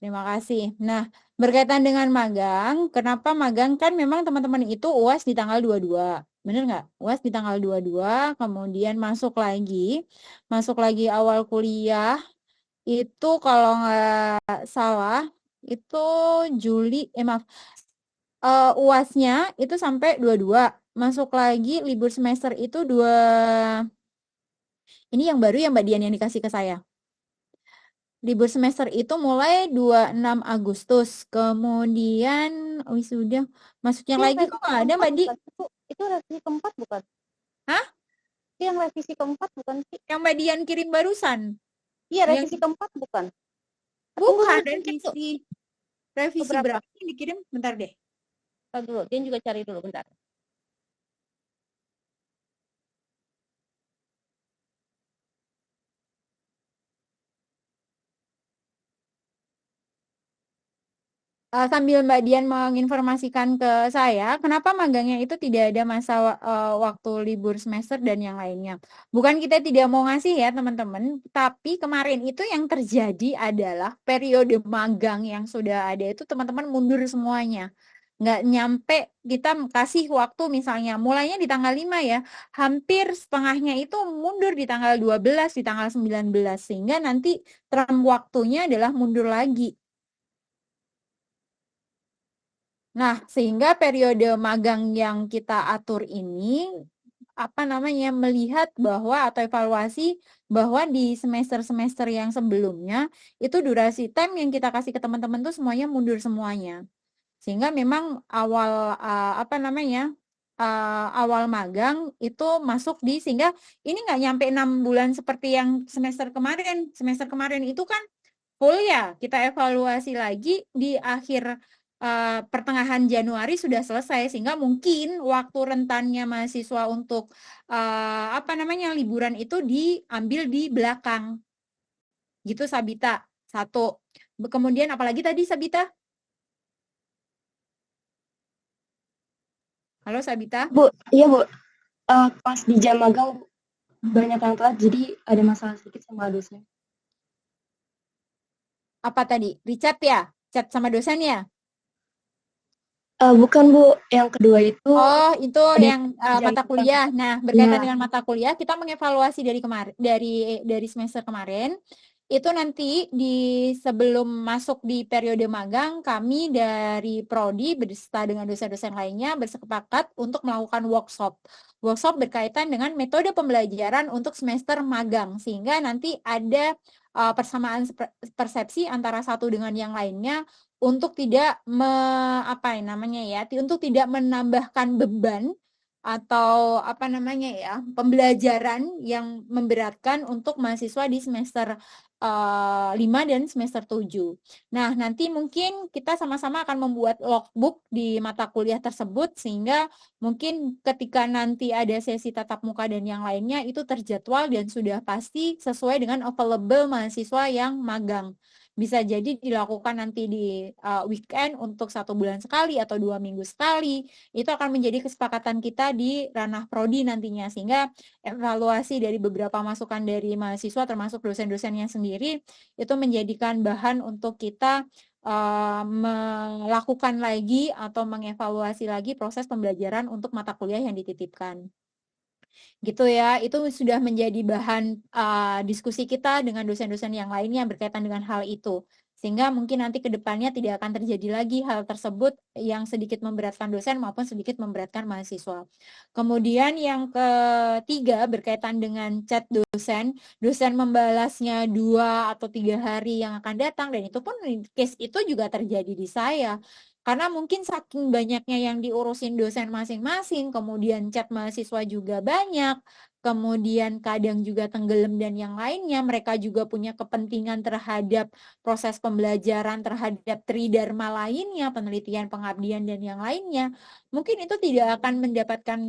Terima kasih. Nah, berkaitan dengan magang, kenapa magang kan memang teman-teman itu UAS di tanggal 22. Bener nggak? UAS di tanggal 22, kemudian masuk lagi awal kuliah, itu kalau nggak salah, itu Juli, UASnya itu sampai 22. Masuk lagi libur semester itu 2. Ini yang baru ya Mbak Dian yang dikasih ke saya. Libur semester itu mulai 26 Agustus. Kemudian wisuda. Masuknya lagi kok nggak ada Mbak Di? Itu revisi keempat bukan? Hah? Itu yang revisi keempat bukan sih? Yang Mbak Dian kirim barusan. Iya, revisi keempat bukan? Bukan, revisi berapa yang dikirim? Bentar deh. Bentar dulu, dia juga cari dulu, bentar. Sambil Mbak Dian menginformasikan ke saya, kenapa magangnya itu tidak ada masa waktu libur semester dan yang lainnya. Bukan kita tidak mau ngasih ya teman-teman, tapi kemarin itu yang terjadi adalah periode magang yang sudah ada itu teman-teman mundur semuanya. Nggak nyampe kita kasih waktu misalnya, mulainya di tanggal 5 ya, hampir setengahnya itu mundur di tanggal 12, di tanggal 19, sehingga nanti term waktunya adalah mundur lagi. Nah, sehingga periode magang yang kita atur ini melihat bahwa atau evaluasi bahwa di semester-semester yang sebelumnya itu durasi time yang kita kasih ke teman-teman tuh semuanya mundur semuanya. Sehingga memang awal awal magang itu masuk sehingga ini nggak nyampe 6 bulan seperti yang semester kemarin. Semester kemarin itu kan full ya, kita evaluasi lagi di akhir pertengahan Januari sudah selesai, sehingga mungkin waktu rentannya mahasiswa untuk liburan itu diambil di belakang. Gitu Sabita. 1. Kemudian apalagi tadi Sabita? Halo Sabita? Bu, iya Bu. Pas di jam magang Bu, banyak yang telat, jadi ada masalah sedikit sama dosen. Apa tadi? Richard ya? Chat sama dosen ya? Bukan Bu, yang kedua itu Oh, itu di yang jam mata magang. kuliah. Nah, berkaitan Iya. dengan mata kuliah, kita mengevaluasi dari kemarin, dari semester kemarin. Itu nanti sebelum masuk di periode magang, kami dari Prodi beserta dengan dosen-dosen lainnya bersepakat untuk melakukan workshop. Workshop berkaitan dengan metode pembelajaran untuk semester magang, sehingga nanti ada persamaan persepsi antara satu dengan yang lainnya untuk tidak untuk tidak menambahkan beban atau pembelajaran yang memberatkan untuk mahasiswa di semester 5 dan semester 7. Nah, nanti mungkin kita sama-sama akan membuat logbook di mata kuliah tersebut sehingga mungkin ketika nanti ada sesi tatap muka dan yang lainnya itu terjadwal dan sudah pasti sesuai dengan available mahasiswa yang magang. Bisa jadi dilakukan nanti di weekend untuk 1 bulan sekali atau 2 minggu sekali. Itu akan menjadi kesepakatan kita di ranah prodi nantinya, sehingga evaluasi dari beberapa masukan dari mahasiswa termasuk dosen-dosennya sendiri itu menjadikan bahan untuk kita melakukan lagi atau mengevaluasi lagi proses pembelajaran untuk mata kuliah yang dititipkan. Gitu ya, itu sudah menjadi bahan diskusi kita dengan dosen-dosen yang lainnya berkaitan dengan hal itu. Sehingga mungkin nanti ke depannya tidak akan terjadi lagi hal tersebut yang sedikit memberatkan dosen maupun sedikit memberatkan mahasiswa. Kemudian yang ketiga berkaitan dengan chat dosen, dosen membalasnya 2 atau 3 hari yang akan datang, dan itu pun case itu juga terjadi di saya. Karena mungkin saking banyaknya yang diurusin dosen masing-masing, kemudian chat mahasiswa juga banyak, kemudian kadang juga tenggelam dan yang lainnya, mereka juga punya kepentingan terhadap proses pembelajaran, terhadap tridharma lainnya, penelitian, pengabdian, dan yang lainnya. Mungkin itu tidak akan mendapatkan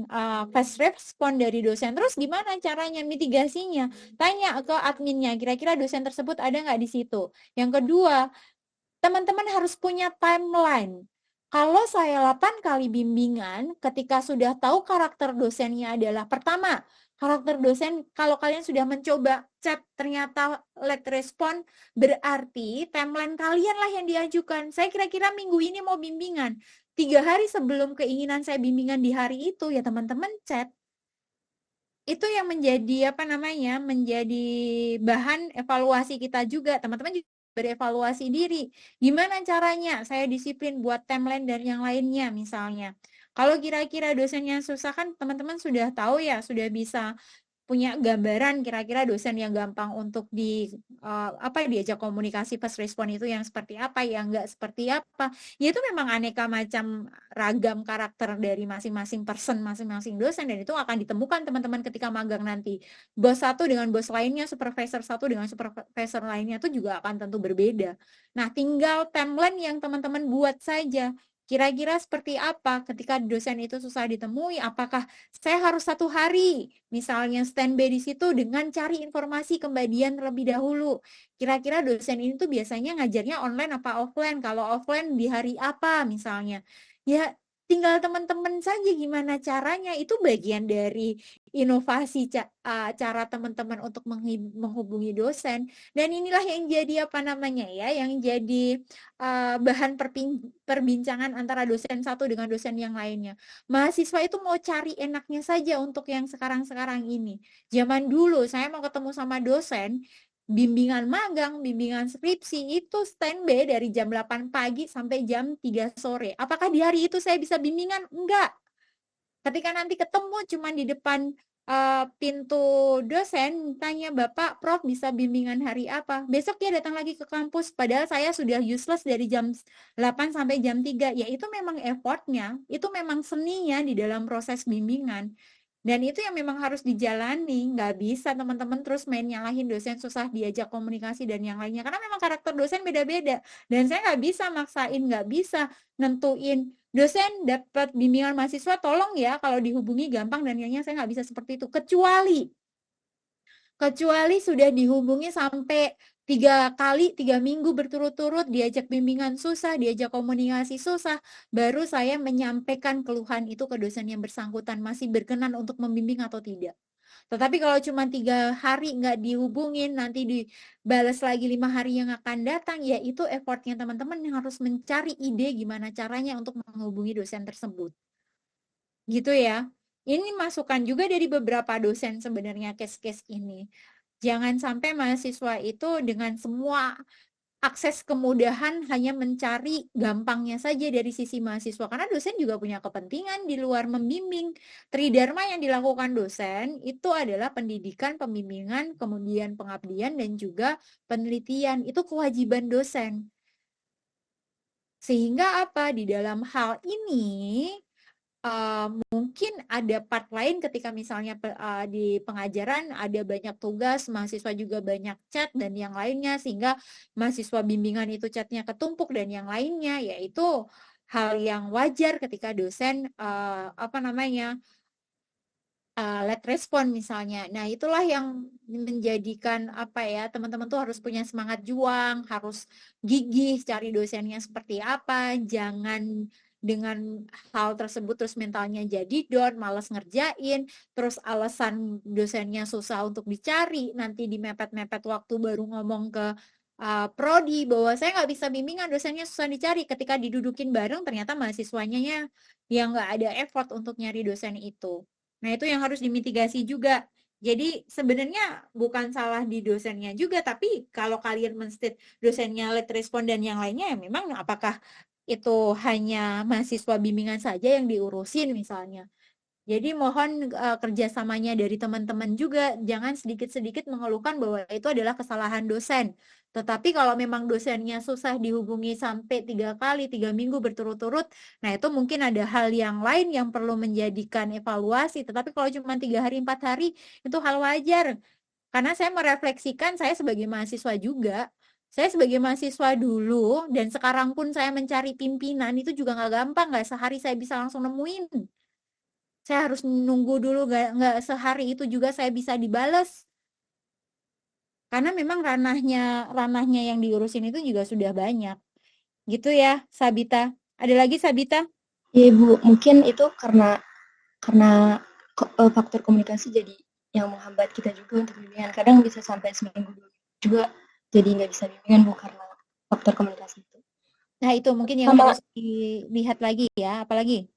fast respon dari dosen. Terus gimana caranya mitigasinya? Tanya ke adminnya, kira-kira dosen tersebut ada nggak di situ? Yang kedua, teman-teman harus punya timeline. Kalau saya 8 kali bimbingan, ketika sudah tahu karakter dosennya adalah pertama, karakter dosen, kalau kalian sudah mencoba chat ternyata late respon, berarti timeline kalian lah yang diajukan. Saya kira-kira minggu ini mau bimbingan. 3 hari sebelum keinginan saya bimbingan di hari itu, ya teman-teman chat. Itu yang menjadi menjadi bahan evaluasi kita juga. Teman-teman juga berevaluasi diri. Gimana caranya saya disiplin buat timeline dan yang lainnya misalnya. Kalau kira-kira dosennya susah kan teman-teman sudah tahu ya, sudah bisa punya gambaran kira-kira dosen yang gampang untuk diajak komunikasi pas respon itu yang seperti apa, yang enggak seperti apa. Ya itu memang aneka macam ragam karakter dari masing-masing person, masing-masing dosen, dan itu akan ditemukan teman-teman ketika magang nanti. Bos satu dengan bos lainnya, supervisor satu dengan supervisor lainnya itu juga akan tentu berbeda. Nah, tinggal timeline yang teman-teman buat saja. Kira-kira seperti apa ketika dosen itu susah ditemui? Apakah saya harus 1 hari misalnya standby di situ dengan cari informasi kembalian terlebih dahulu? Kira-kira dosen ini tuh biasanya ngajarnya online apa offline? Kalau offline di hari apa misalnya? Ya tinggal teman-teman saja gimana caranya. Itu bagian dari inovasi cara teman-teman untuk menghubungi dosen. Dan inilah yang jadi yang jadi bahan perbincangan antara dosen satu dengan dosen yang lainnya. Mahasiswa itu mau cari enaknya saja untuk yang sekarang-sekarang ini. Zaman dulu saya mau ketemu sama dosen, bimbingan magang, bimbingan skripsi itu standby dari jam 8 pagi sampai jam 3 sore. Apakah di hari itu saya bisa bimbingan? Enggak. Ketika nanti ketemu cuma di depan pintu dosen, tanya Bapak, Prof bisa bimbingan hari apa? Besok dia datang lagi ke kampus, padahal saya sudah useless dari jam 8 sampai jam 3. Ya itu memang effortnya, itu memang seninya di dalam proses bimbingan. Dan itu yang memang harus dijalani, nggak bisa teman-teman terus main nyalahin dosen susah diajak komunikasi dan yang lainnya. Karena memang karakter dosen beda-beda. Dan saya nggak bisa maksain, nggak bisa nentuin dosen dapat bimbingan mahasiswa, tolong ya kalau dihubungi gampang dan yang lainnya, saya nggak bisa seperti itu. Kecuali sudah dihubungi sampai 3 kali 3 minggu berturut-turut diajak bimbingan susah, diajak komunikasi susah, baru saya menyampaikan keluhan itu ke dosen yang bersangkutan masih berkenan untuk membimbing atau tidak. Tetapi kalau cuma 3 hari nggak dihubungin, nanti dibalas lagi 5 hari yang akan datang, ya itu effortnya teman-teman yang harus mencari ide gimana caranya untuk menghubungi dosen tersebut. Gitu ya. Ini masukan juga dari beberapa dosen sebenarnya case-case ini. Jangan sampai mahasiswa itu dengan semua akses kemudahan hanya mencari gampangnya saja dari sisi mahasiswa. Karena dosen juga punya kepentingan di luar membimbing. Tridharma yang dilakukan dosen itu adalah pendidikan, pembimbingan, kemudian pengabdian, dan juga penelitian. Itu kewajiban dosen. Sehingga apa? Di dalam hal ini mungkin ada part lain ketika misalnya di pengajaran ada banyak tugas, mahasiswa juga banyak chat dan yang lainnya, sehingga mahasiswa bimbingan itu chatnya ketumpuk dan yang lainnya, yaitu hal yang wajar ketika dosen let respon misalnya. Nah, itulah yang menjadikan teman-teman tuh harus punya semangat juang, harus gigih cari dosennya seperti apa, jangan dengan hal tersebut terus mentalnya jadi down, malas ngerjain, terus alasan dosennya susah untuk dicari, nanti dimepet-mepet waktu baru ngomong ke prodi bahwa saya nggak bisa bimbingan, dosennya susah dicari. Ketika didudukin bareng ternyata mahasiswanya yang nggak ada effort untuk nyari dosen itu. Nah, itu yang harus dimitigasi juga. Jadi sebenarnya bukan salah di dosennya juga, tapi kalau kalian menstate dosennya late respon dan yang lainnya, ya memang apakah itu hanya mahasiswa bimbingan saja yang diurusin misalnya. Jadi mohon kerjasamanya dari teman-teman juga, jangan sedikit-sedikit mengeluhkan bahwa itu adalah kesalahan dosen. Tetapi kalau memang dosennya susah dihubungi sampai 3 kali, 3 minggu berturut-turut, nah itu mungkin ada hal yang lain yang perlu menjadikan evaluasi. Tetapi kalau cuma 3 hari, 4 hari, itu hal wajar. Karena saya merefleksikan saya sebagai mahasiswa juga. Saya sebagai mahasiswa dulu, dan sekarang pun saya mencari pimpinan, itu juga nggak gampang, nggak sehari saya bisa langsung nemuin. Saya harus nunggu dulu, nggak sehari itu juga saya bisa dibales. Karena memang ranahnya yang diurusin itu juga sudah banyak. Gitu ya, Sabita. Ada lagi, Sabita? Iya, Bu. Mungkin itu karena faktor komunikasi jadi yang menghambat kita juga untuk bimbingan. Kadang bisa sampai seminggu juga jadi nggak bisa bimbingan, Bu, karena faktor komunikasi itu. Nah, itu mungkin yang harus dilihat lagi ya. Apalagi?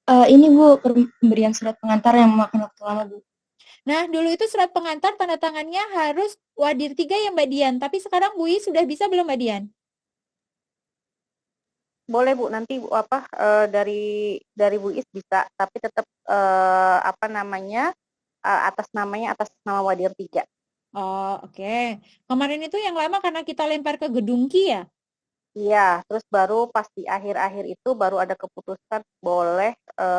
Ini, Bu, pemberian surat pengantar yang memakan waktu lama, Bu. Nah, dulu itu surat pengantar tanda tangannya harus Wadir 3 ya, Mbak Dian. Tapi sekarang Bu I sudah bisa belum, Mbak Dian? Boleh, Bu, nanti dari Bu Is bisa, tapi tetap atas nama Wadir 3. Oh, oke. Kemarin itu yang lama karena kita lempar ke Gedung Ki ya? Iya, terus baru pas di akhir-akhir itu baru ada keputusan boleh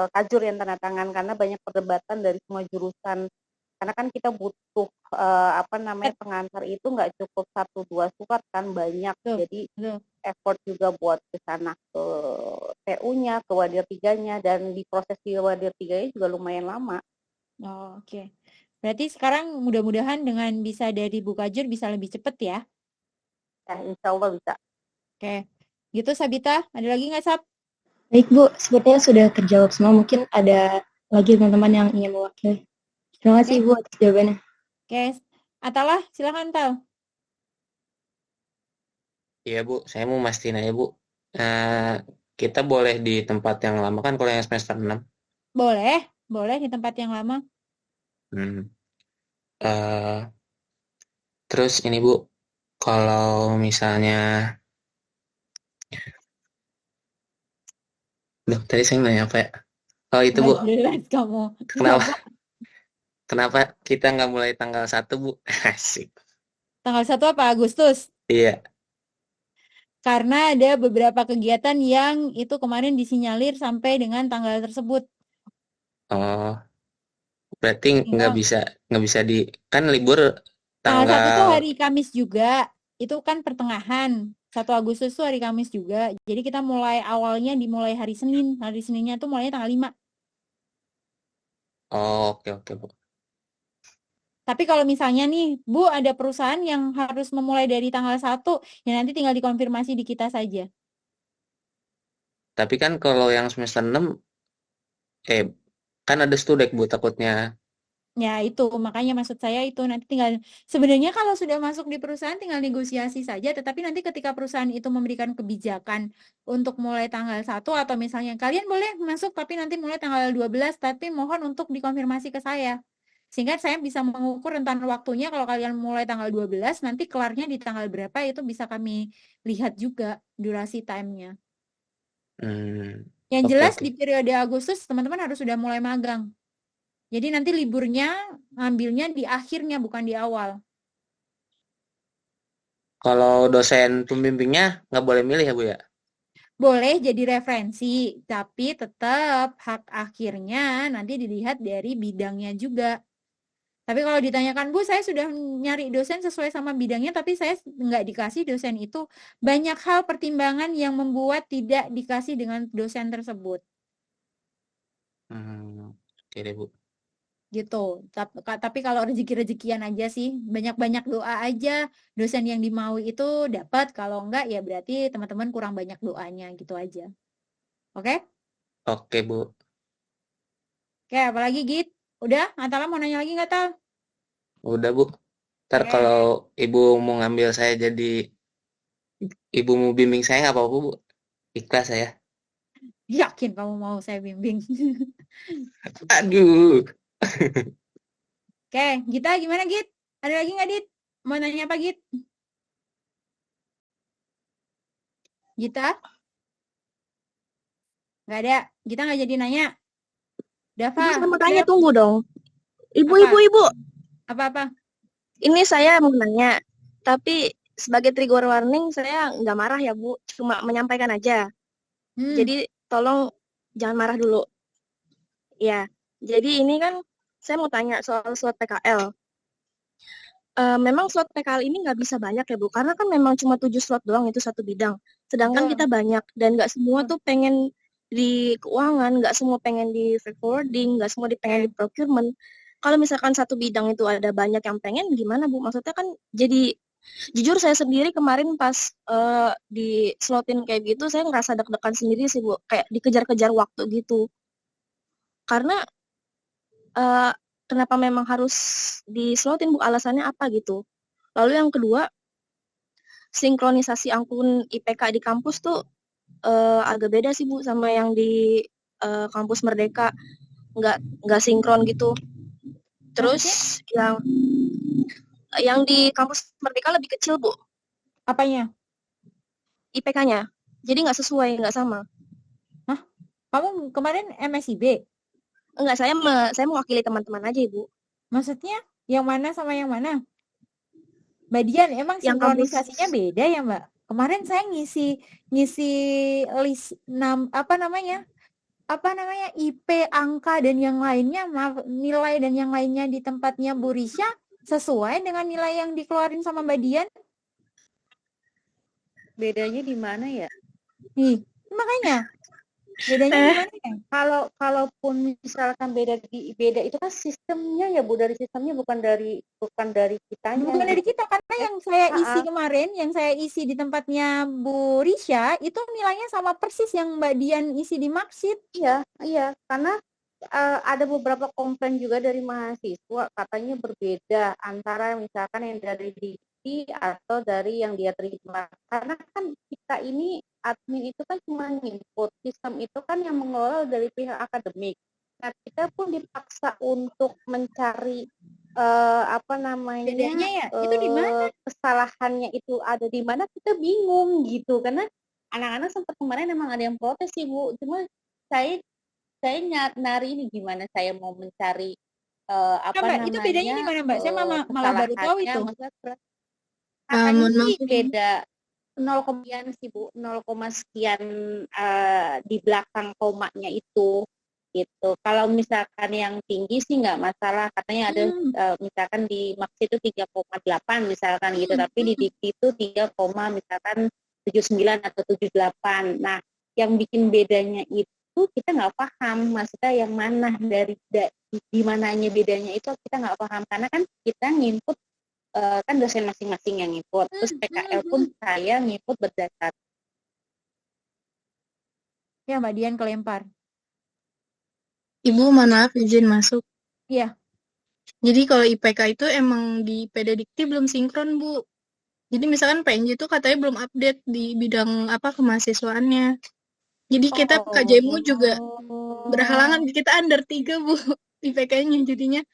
kajur yang tanda tangan, karena banyak perdebatan dari semua jurusan. Karena kan kita butuh pengantar itu nggak cukup 1-2 surat kan, banyak. Jadi effort juga buat ke sana, ke TU-nya, ke Wadir 3-nya, dan di proses di Wadir 3-nya juga lumayan lama. Oh, oke. Berarti sekarang mudah-mudahan dengan bisa dari Bu Kajur bisa lebih cepat ya? Ya, insya Allah bisa. Oke. Gitu, Sabita. Ada lagi nggak, Sab? Baik, Bu. Sepertinya sudah terjawab semua. Mungkin ada lagi teman-teman yang ingin mewakili. Terima kasih, Bu, atas jawabannya. Oke. Atalah, silakan, Tal. Iya, Bu. Saya mau mastiin aja, Bu. Kita boleh di tempat yang lama kan kalau yang semester 6? Boleh di tempat yang lama. Terus ini, Bu. Kalau misalnya... Duh, tadi saya nanya apa ya? Oh, itu, Bu. Jelas kamu. Kenapa kita nggak mulai tanggal 1, Bu? Asik. Tanggal 1 apa? Agustus? Iya. Karena ada beberapa kegiatan yang itu kemarin disinyalir sampai dengan tanggal tersebut. Oh, berarti nggak bisa kan libur tanggal... Tanggal 1 tuh hari Kamis juga. Itu kan pertengahan. 1 Agustus tuh hari Kamis juga. Jadi kita awalnya dimulai hari Senin. Hari Seninnya tuh mulainya tanggal 5. Oh, oke, Bu. Tapi kalau misalnya nih, Bu, ada perusahaan yang harus memulai dari tanggal 1, ya nanti tinggal dikonfirmasi di kita saja. Tapi kan kalau yang semester 6, kan ada studek, Bu, takutnya. Ya itu, makanya maksud saya itu nanti tinggal, sebenarnya kalau sudah masuk di perusahaan tinggal negosiasi saja, tetapi nanti ketika perusahaan itu memberikan kebijakan untuk mulai tanggal 1 atau misalnya kalian boleh masuk tapi nanti mulai tanggal 12, tapi mohon untuk dikonfirmasi ke saya. Sehingga saya bisa mengukur rentan waktunya kalau kalian mulai tanggal 12, nanti kelarnya di tanggal berapa itu bisa kami lihat juga durasi time-nya. Yang Oke, jelas oke. di periode Agustus teman-teman harus sudah mulai magang. Jadi nanti liburnya ngambilnya di akhirnya bukan di awal. Kalau dosen pembimbingnya nggak boleh milih ya, Bu ya? Boleh jadi referensi, tapi tetap hak akhirnya nanti dilihat dari bidangnya juga. Tapi kalau ditanyakan, Bu, saya sudah nyari dosen sesuai sama bidangnya, tapi saya nggak dikasih dosen itu. Banyak hal pertimbangan yang membuat tidak dikasih dengan dosen tersebut. Oke deh, Bu. Gitu. Tapi kalau rezeki-rezekian aja sih, banyak-banyak doa aja. Dosen yang dimau itu dapat, kalau enggak ya berarti teman-teman kurang banyak doanya gitu aja. Oke? Oke, Bu. Oke, apalagi Git? Udah? Atala mau nanya lagi nggak, Tal? Udah, Bu. Ntar Oke. kalau Ibu mau ngambil saya jadi Ibu mau bimbing saya nggak apa-apa, Bu. Ikhlas saya. Yakin kamu mau saya bimbing? Aduh. Oke, Gita gimana Git? Ada lagi nggak, Dit? Mau nanya apa, Git? Gita? Nggak ada. Gita nggak jadi nanya. Dava, Ibu, saya mau tanya, ada tunggu dong. Ibu, apa? ibu. Apa-apa? Ini saya mau nanya, tapi sebagai trigger warning saya nggak marah ya, Bu. Cuma menyampaikan aja. Jadi tolong jangan marah dulu. Ya, jadi ini kan saya mau tanya soal slot PKL. Memang slot PKL ini nggak bisa banyak ya, Bu, karena kan memang cuma 7 slot doang itu satu bidang. Sedangkan kita banyak, dan nggak semua tuh pengen di keuangan, nggak semua pengen di freight forwarding, nggak semua pengen di procurement. Kalau misalkan satu bidang itu ada banyak yang pengen, gimana, Bu? Maksudnya kan jadi, jujur saya sendiri kemarin pas di slotin kayak gitu, saya ngerasa deg-degan sendiri sih, Bu. Kayak dikejar-kejar waktu gitu. Karena kenapa memang harus dislotin, Bu? Alasannya apa gitu? Lalu yang kedua, sinkronisasi akun IPK di kampus tuh agak beda sih, Bu, sama yang di kampus Merdeka. Nggak sinkron gitu. Terus yang di kampus Merdeka lebih kecil, Bu. Apanya? IPK-nya. Jadi nggak sesuai, nggak sama. Hah? Kamu kemarin MSIB? Enggak, saya mewakili teman-teman aja, Ibu. Maksudnya yang mana sama yang mana? Mbak Dian, emang Yang sinkronisasinya beda ya, Mbak? Kemarin saya ngisi list apa namanya IP, angka dan yang lainnya, nilai dan yang lainnya di tempatnya Bu Risha sesuai dengan nilai yang dikeluarin sama Mbak Dian. Bedanya di mana ya? Nih, makanya bedanya gimana ya? Kalaupun misalkan beda itu kan sistemnya ya, Bu, dari sistemnya bukan dari kitanya. Bukan dari kita, karena yang saya isi kemarin, yang saya isi di tempatnya Bu Risha itu nilainya sama persis yang Mbak Dian isi di Marksheet. Iya, karena ada beberapa komplain juga dari mahasiswa katanya berbeda antara misalkan yang dari dikti atau dari yang dia terima. Karena kan kita ini admin itu kan cuma input, sistem itu kan yang mengelola dari pihak akademik. Nah, kita pun dipaksa untuk mencari bedanya ya, itu di mana? Kesalahannya itu ada di mana, kita bingung gitu. Karena anak-anak sempat kemarin emang ada yang protes sih, Bu. Cuma saya nyari ini gimana saya mau mencari Mbak, itu bedanya di mana, Mbak? Saya malah baru tahu itu. Katanya sih beda 0, sih, Bu, 0, sekian di belakang komanya itu gitu. Kalau misalkan yang tinggi sih nggak masalah, katanya ada misalkan di Max itu 3,8 misalkan gitu, tapi di dikti itu 3, misalkan 79 atau 78. Nah, yang bikin bedanya itu itu kita nggak paham maksudnya yang mana di mananya bedanya itu kita nggak paham karena kan kita nginput kan dosen masing-masing yang nginput, terus PKL pun saya nginput berdasar. Ya, Mbak Dian kelempar. Ibu, mohon maaf izin masuk. Iya. Jadi kalau IPK itu emang di PDDikti belum sinkron, Bu. Jadi misalkan PNJ itu katanya belum update di bidang apa kemahasiswaannya. Jadi kita KJMU juga berhalangan, kita under 3, Bu, IPK-nya. Jadinya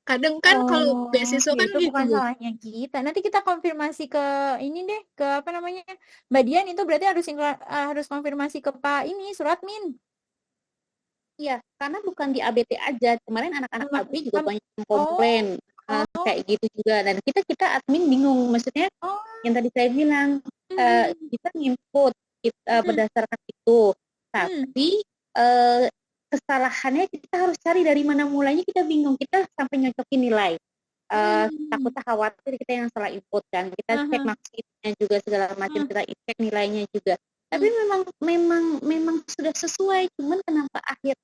kadang kan kalau beasiswa kan itu gitu, bukan Bu. salahnya kita. Nanti kita konfirmasi ke ini deh, ke apa namanya, Mbak Dian itu berarti harus konfirmasi ke Pak ini Suratmin. Iya, karena bukan di ABT aja. Kemarin anak-anak AB juga banyak yang komplain kayak gitu juga. Dan kita admin bingung. Maksudnya yang tadi saya bilang kita nginput berdasarkan itu, tapi kesalahannya kita harus cari dari mana mulainya, kita bingung. Kita sampai nyocokin nilai. Takutnya khawatir kita yang salah input kan. Kita cek maksudnya juga segala macam, kita cek nilainya juga. Tapi memang sudah sesuai, cuman kenapa hasil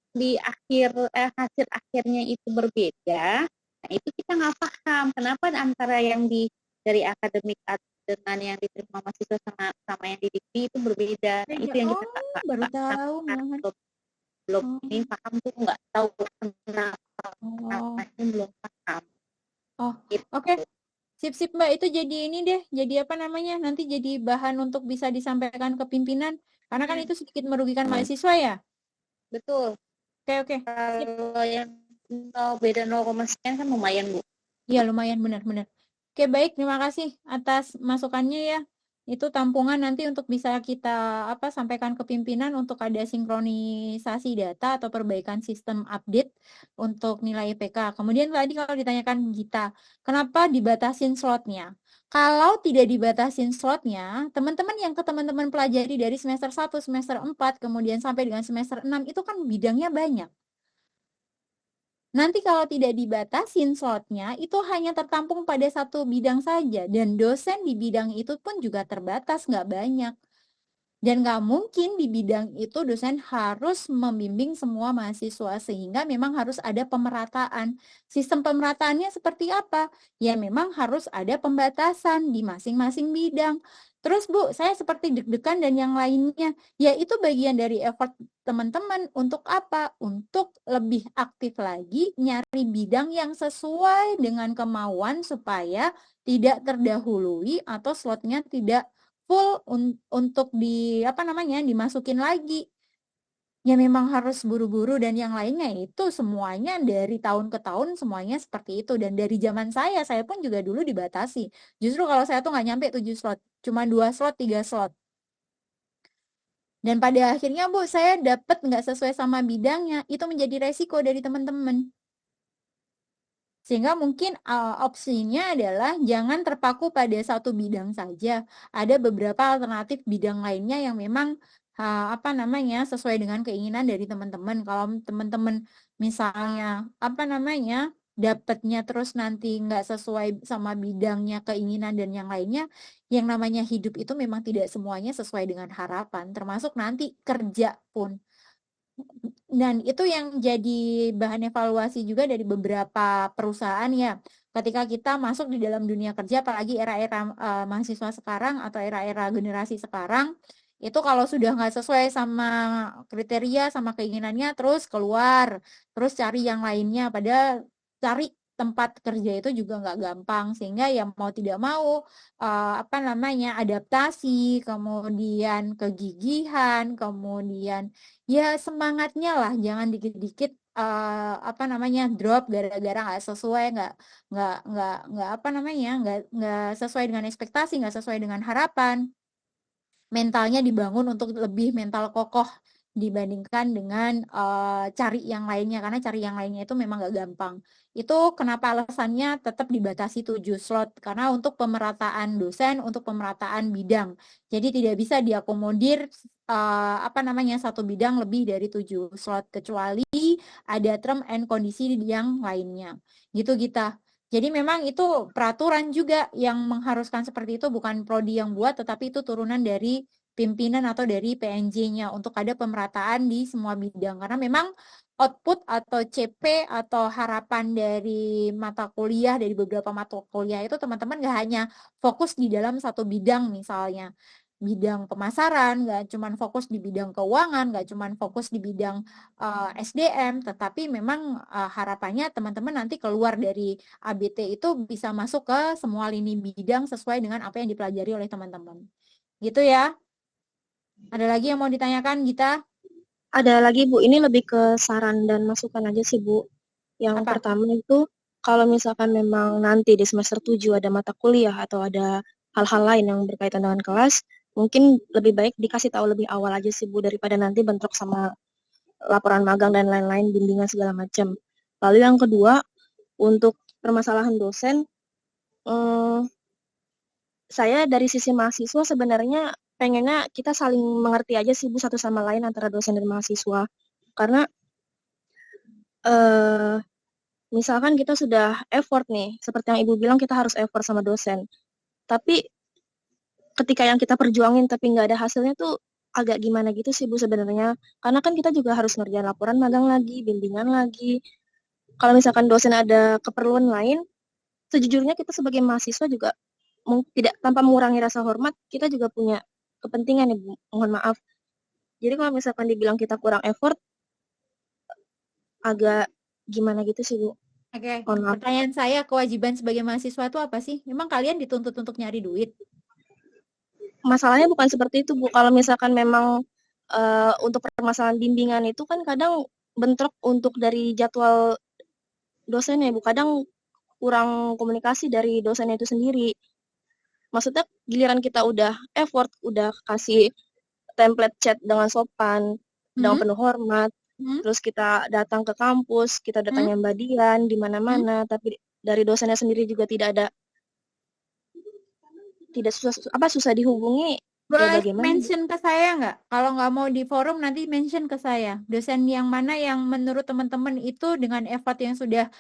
akhirnya itu berbeda? Nah, itu kita nggak paham. Kenapa antara yang dari akademik dengan yang diterima mahasiswa sama yang di dikti itu berbeda? Nah, itu yang kita baru tahu. Belum ini paham tuh, nggak tahu kenapa belum paham. Gitu. Oke. Sip Mbak, itu jadi ini deh, jadi apa namanya, nanti jadi bahan untuk bisa disampaikan ke pimpinan, karena kan itu sedikit merugikan mahasiswa ya. Betul. Oke. Kalau yang beda 0, sekian kan lumayan, Bu. Iya, lumayan, benar-benar. Oke, baik, terima kasih atas masukannya ya. Itu tampungan nanti untuk bisa kita sampaikan ke pimpinan untuk ada sinkronisasi data atau perbaikan sistem update untuk nilai IPK. Kemudian tadi kalau ditanyakan Gita, kenapa dibatasin slotnya? Kalau tidak dibatasin slotnya, teman-teman yang teman-teman pelajari dari semester 1, semester 4, kemudian sampai dengan semester 6, itu kan bidangnya banyak. Nanti kalau tidak dibatasin slotnya, itu hanya tertampung pada satu bidang saja. Dan dosen di bidang itu pun juga terbatas, nggak banyak. Dan nggak mungkin di bidang itu dosen harus membimbing semua mahasiswa, sehingga memang harus ada pemerataan. Sistem pemerataannya seperti apa? Ya memang harus ada pembatasan di masing-masing bidang. Terus Bu, saya seperti deg-degan dan yang lainnya. Ya itu bagian dari effort teman-teman untuk apa? Untuk lebih aktif lagi nyari bidang yang sesuai dengan kemauan supaya tidak terdahului atau slotnya tidak full untuk dimasukin lagi. Ya memang harus buru-buru dan yang lainnya itu semuanya dari tahun ke tahun semuanya seperti itu. Dan dari zaman saya pun juga dulu dibatasi. Justru kalau saya tuh nggak nyampe 7 slot, cuma 2 slot, 3 slot. Dan pada akhirnya Bu, saya dapat nggak sesuai sama bidangnya, itu menjadi resiko dari teman-teman. Sehingga mungkin opsinya adalah jangan terpaku pada satu bidang saja. Ada beberapa alternatif bidang lainnya yang memang sesuai dengan keinginan dari teman-teman. Kalau teman-teman misalnya dapatnya terus nanti nggak sesuai sama bidangnya, keinginan dan yang lainnya, yang namanya hidup itu memang tidak semuanya sesuai dengan harapan, termasuk nanti kerja pun. Dan itu yang jadi bahan evaluasi juga dari beberapa perusahaan ya. Ketika kita masuk di dalam dunia kerja, apalagi era-era mahasiswa sekarang atau era-era generasi sekarang, itu kalau sudah nggak sesuai sama kriteria, sama keinginannya, terus keluar, terus cari yang lainnya. Padahal cari tempat kerja itu juga nggak gampang, sehingga ya mau tidak mau adaptasi, kemudian kegigihan, kemudian ya semangatnya lah, jangan dikit-dikit drop gara-gara nggak sesuai, nggak sesuai dengan ekspektasi, nggak sesuai dengan harapan. Mentalnya dibangun untuk lebih mental kokoh dibandingkan dengan cari yang lainnya, karena cari yang lainnya itu memang gak gampang. Itu kenapa alasannya tetap dibatasi 7 slot, karena untuk pemerataan dosen, untuk pemerataan bidang. Jadi tidak bisa diakomodir satu bidang lebih dari 7 slot, kecuali ada term and kondisi yang lainnya. Gitu Gita. Jadi memang itu peraturan juga yang mengharuskan seperti itu, bukan prodi yang buat, tetapi itu turunan dari pimpinan atau dari PNJ-nya untuk ada pemerataan di semua bidang. Karena memang output atau CP atau harapan dari mata kuliah, dari beberapa mata kuliah itu teman-teman nggak hanya fokus di dalam satu bidang, misalnya bidang pemasaran, nggak cuman fokus di bidang keuangan, nggak cuman fokus di bidang SDM, tetapi memang harapannya teman-teman nanti keluar dari ABT itu bisa masuk ke semua lini bidang sesuai dengan apa yang dipelajari oleh teman-teman. Gitu ya. Ada lagi yang mau ditanyakan, Gita? Ada lagi Bu, ini lebih ke saran dan masukan aja sih Bu. Yang Apa? pertama itu, kalau misalkan memang nanti di semester 7 ada mata kuliah atau ada hal-hal lain yang berkaitan dengan kelas, mungkin lebih baik dikasih tahu lebih awal aja sih Bu, daripada nanti bentrok sama laporan magang dan lain-lain, bimbingan segala macam. Lalu yang kedua, untuk permasalahan dosen, saya dari sisi mahasiswa sebenarnya pengennya kita saling mengerti aja sih Bu satu sama lain antara dosen dan mahasiswa. Karena misalkan kita sudah effort nih, seperti yang Ibu bilang kita harus effort sama dosen. Tapi ketika yang kita perjuangin tapi nggak ada hasilnya tuh agak gimana gitu sih Bu sebenarnya. Karena kan kita juga harus ngerjain laporan magang lagi, bimbingan lagi. Kalau misalkan dosen ada keperluan lain, sejujurnya kita sebagai mahasiswa juga tidak tanpa mengurangi rasa hormat, kita juga punya kepentingan ya Bu. Mohon maaf. Jadi kalau misalkan dibilang kita kurang effort, agak gimana gitu sih Bu. Oke, Mohon maaf. pertanyaan saya, kewajiban sebagai mahasiswa itu apa sih? Memang kalian dituntut untuk nyari duit? Masalahnya bukan seperti itu Bu. Kalau misalkan memang untuk permasalahan bimbingan itu kan kadang bentrok untuk dari jadwal dosennya Bu. Kadang kurang komunikasi dari dosennya itu sendiri. Maksudnya giliran kita udah effort, udah kasih template chat dengan sopan, dengan penuh hormat, terus kita datang ke kampus, kita datangnya Mbak Dian di mana-mana, tapi dari dosennya sendiri juga tidak susah dihubungi. Boleh Ya bagaimana? mention ke saya nggak? Kalau nggak mau di forum nanti mention ke saya. Dosen yang mana yang menurut teman-teman itu dengan effort yang sudah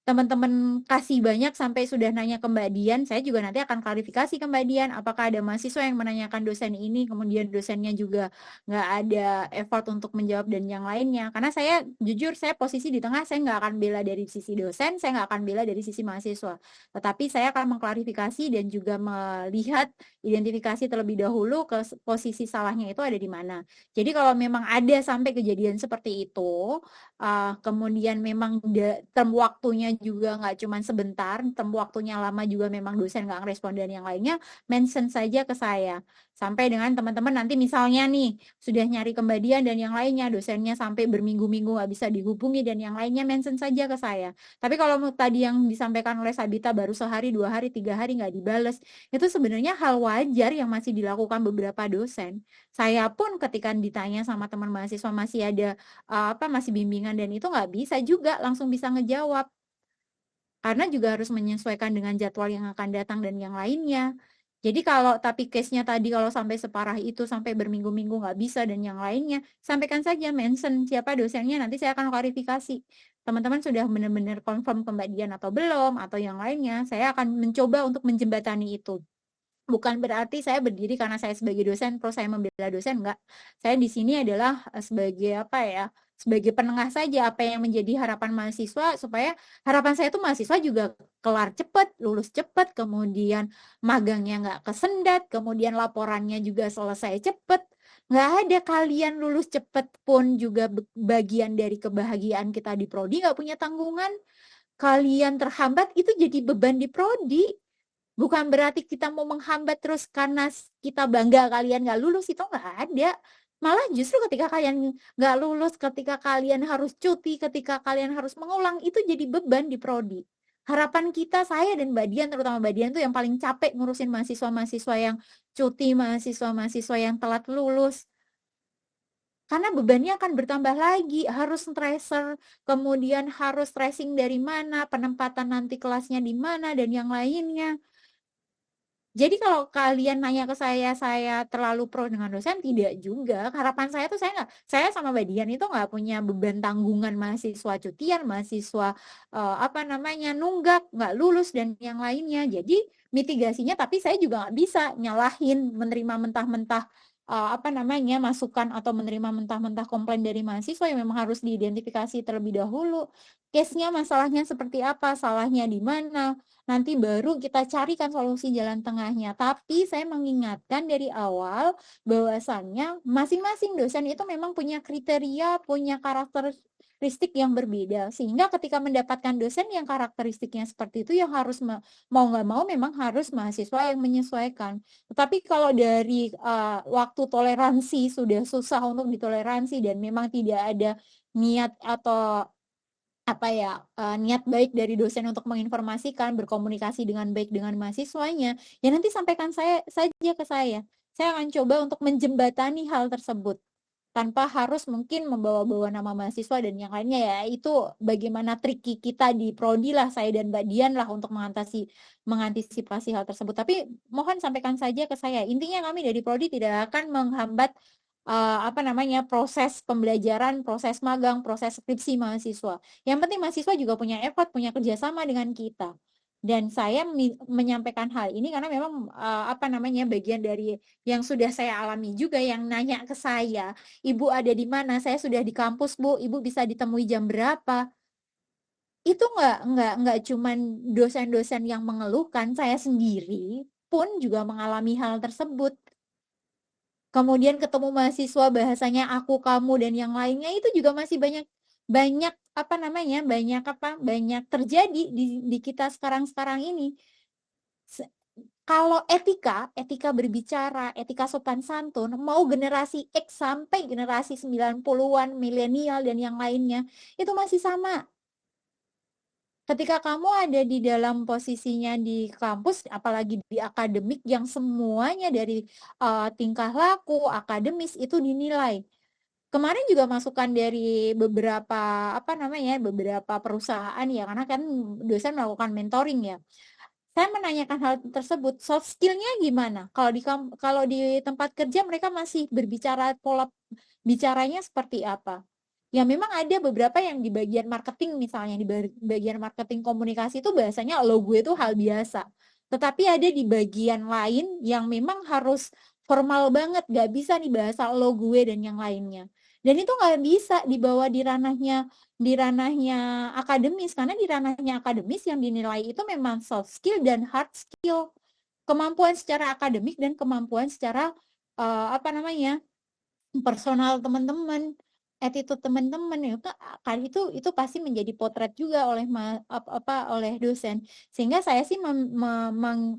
teman-teman kasih banyak sampai sudah nanya ke Mbak Dian, saya juga nanti akan klarifikasi ke Mbak Dian apakah ada mahasiswa yang menanyakan dosen ini, kemudian dosennya juga nggak ada effort untuk menjawab dan yang lainnya. Karena saya jujur, saya posisi di tengah, saya nggak akan bela dari sisi dosen, saya nggak akan bela dari sisi mahasiswa. Tetapi saya akan mengklarifikasi dan juga melihat identifikasi terlebih dahulu ke posisi salahnya itu ada di mana. Jadi kalau memang ada sampai kejadian seperti itu, kemudian memang term waktunya juga nggak cuma sebentar, term waktunya lama juga memang dosen nggak ngerespon dan yang lainnya, mention saja ke saya. Sampai dengan teman-teman nanti misalnya nih, sudah nyari kembalian dan yang lainnya, dosennya sampai berminggu-minggu nggak bisa dihubungi dan yang lainnya, mention saja ke saya. Tapi kalau tadi yang disampaikan oleh Sabita baru sehari, 2 hari, 3 hari nggak dibales, itu sebenarnya hal wajar yang masih dilakukan beberapa dosen. Saya pun ketika ditanya sama teman mahasiswa masih ada masih bimbingan dan itu nggak bisa juga langsung bisa ngejawab. Karena juga harus menyesuaikan dengan jadwal yang akan datang dan yang lainnya. Jadi kalau tapi case-nya tadi kalau sampai separah itu sampai berminggu-minggu nggak bisa dan yang lainnya, sampaikan saja, mention siapa dosennya, nanti saya akan klarifikasi. Teman-teman sudah benar-benar confirm ke Mbak Dian atau belum, atau yang lainnya, saya akan mencoba untuk menjembatani itu. Bukan berarti saya berdiri karena saya sebagai dosen, terus saya membela dosen, enggak. Saya di sini adalah sebagai sebagai penengah saja apa yang menjadi harapan mahasiswa, supaya harapan saya itu mahasiswa juga kelar cepat, lulus cepat, kemudian magangnya nggak kesendat, kemudian laporannya juga selesai cepat. Nggak ada kalian lulus cepat pun juga bagian dari kebahagiaan kita di prodi, nggak punya tanggungan. Kalian terhambat itu jadi beban di prodi. Bukan berarti kita mau menghambat terus karena kita bangga kalian nggak lulus, itu nggak ada. Malah justru ketika kalian nggak lulus, ketika kalian harus cuti, ketika kalian harus mengulang, itu jadi beban di prodi. Harapan kita, saya dan Mbak Dian, terutama Mbak Dian tuh yang paling capek ngurusin mahasiswa-mahasiswa yang cuti, mahasiswa-mahasiswa yang telat lulus. Karena bebannya akan bertambah lagi, harus tracer, kemudian harus tracing dari mana, penempatan nanti kelasnya di mana, dan yang lainnya. Jadi kalau kalian nanya ke saya terlalu pro dengan dosen, tidak juga. Harapan saya tuh saya sama Mbak Dian itu nggak punya beban tanggungan mahasiswa cutian, mahasiswa nunggak, nggak lulus dan yang lainnya. Jadi mitigasinya, tapi saya juga nggak bisa nyalahin, menerima mentah-mentah masukan atau menerima mentah-mentah komplain dari mahasiswa yang memang harus diidentifikasi terlebih dahulu. Case-nya, masalahnya seperti apa, salahnya di mana, nanti baru kita carikan solusi jalan tengahnya. Tapi saya mengingatkan dari awal bahwasannya masing-masing dosen itu memang punya kriteria, punya karakteristik yang berbeda. Sehingga ketika mendapatkan dosen yang karakteristiknya seperti itu, yang harus mau nggak mau memang harus mahasiswa yang menyesuaikan. Tetapi kalau dari waktu toleransi sudah susah untuk ditoleransi dan memang tidak ada niat atau niat baik dari dosen untuk menginformasikan, berkomunikasi dengan baik dengan mahasiswanya, ya nanti sampaikan saja ke saya. Saya akan coba untuk menjembatani hal tersebut tanpa harus mungkin membawa-bawa nama mahasiswa dan yang lainnya, ya itu bagaimana triki kita di prodi lah, saya dan Mbak Dian lah untuk mengantisipasi hal tersebut. Tapi mohon sampaikan saja ke saya. Intinya kami dari prodi tidak akan menghambat proses pembelajaran, proses magang, proses skripsi mahasiswa. Yang penting mahasiswa juga punya effort, punya kerjasama dengan kita. Dan saya menyampaikan hal ini karena memang bagian dari yang sudah saya alami juga, yang nanya ke saya, Ibu ada di mana? Saya sudah di kampus, Bu. Ibu bisa ditemui jam berapa? Itu nggak cuman dosen-dosen yang mengeluhkan, saya sendiri pun juga mengalami hal tersebut. Kemudian ketemu mahasiswa bahasanya aku, kamu, dan yang lainnya itu juga masih banyak terjadi di kita sekarang ini. Kalau etika berbicara, etika sopan santun, mau generasi X sampai generasi 90-an, milenial dan yang lainnya, itu masih sama. Ketika kamu ada di dalam posisinya di kampus, apalagi di akademik yang semuanya dari tingkah laku, akademis itu dinilai. Kemarin juga masukan dari beberapa beberapa perusahaan ya, karena kan dosen melakukan mentoring ya. Saya menanyakan hal tersebut, soft skill-nya gimana? Kalau di tempat kerja mereka masih berbicara, pola bicaranya seperti apa? Ya memang ada beberapa yang di bagian marketing, misalnya di bagian marketing komunikasi itu bahasanya lo gue itu hal biasa. Tetapi ada di bagian lain yang memang harus formal banget, gak bisa nih bahasa lo gue dan yang lainnya. Dan itu nggak bisa dibawa di ranahnya akademis, karena di ranahnya akademis yang dinilai itu memang soft skill dan hard skill, kemampuan secara akademik dan kemampuan secara personal teman-teman, attitude teman-teman itu pasti menjadi potret juga oleh oleh dosen. Sehingga saya sih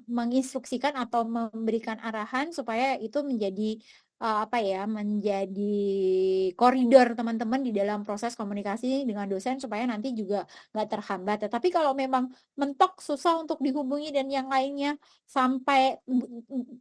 menginstruksikan atau memberikan arahan supaya itu menjadi menjadi koridor teman-teman di dalam proses komunikasi dengan dosen supaya nanti juga nggak terhambat. Tapi kalau memang mentok susah untuk dihubungi dan yang lainnya, sampai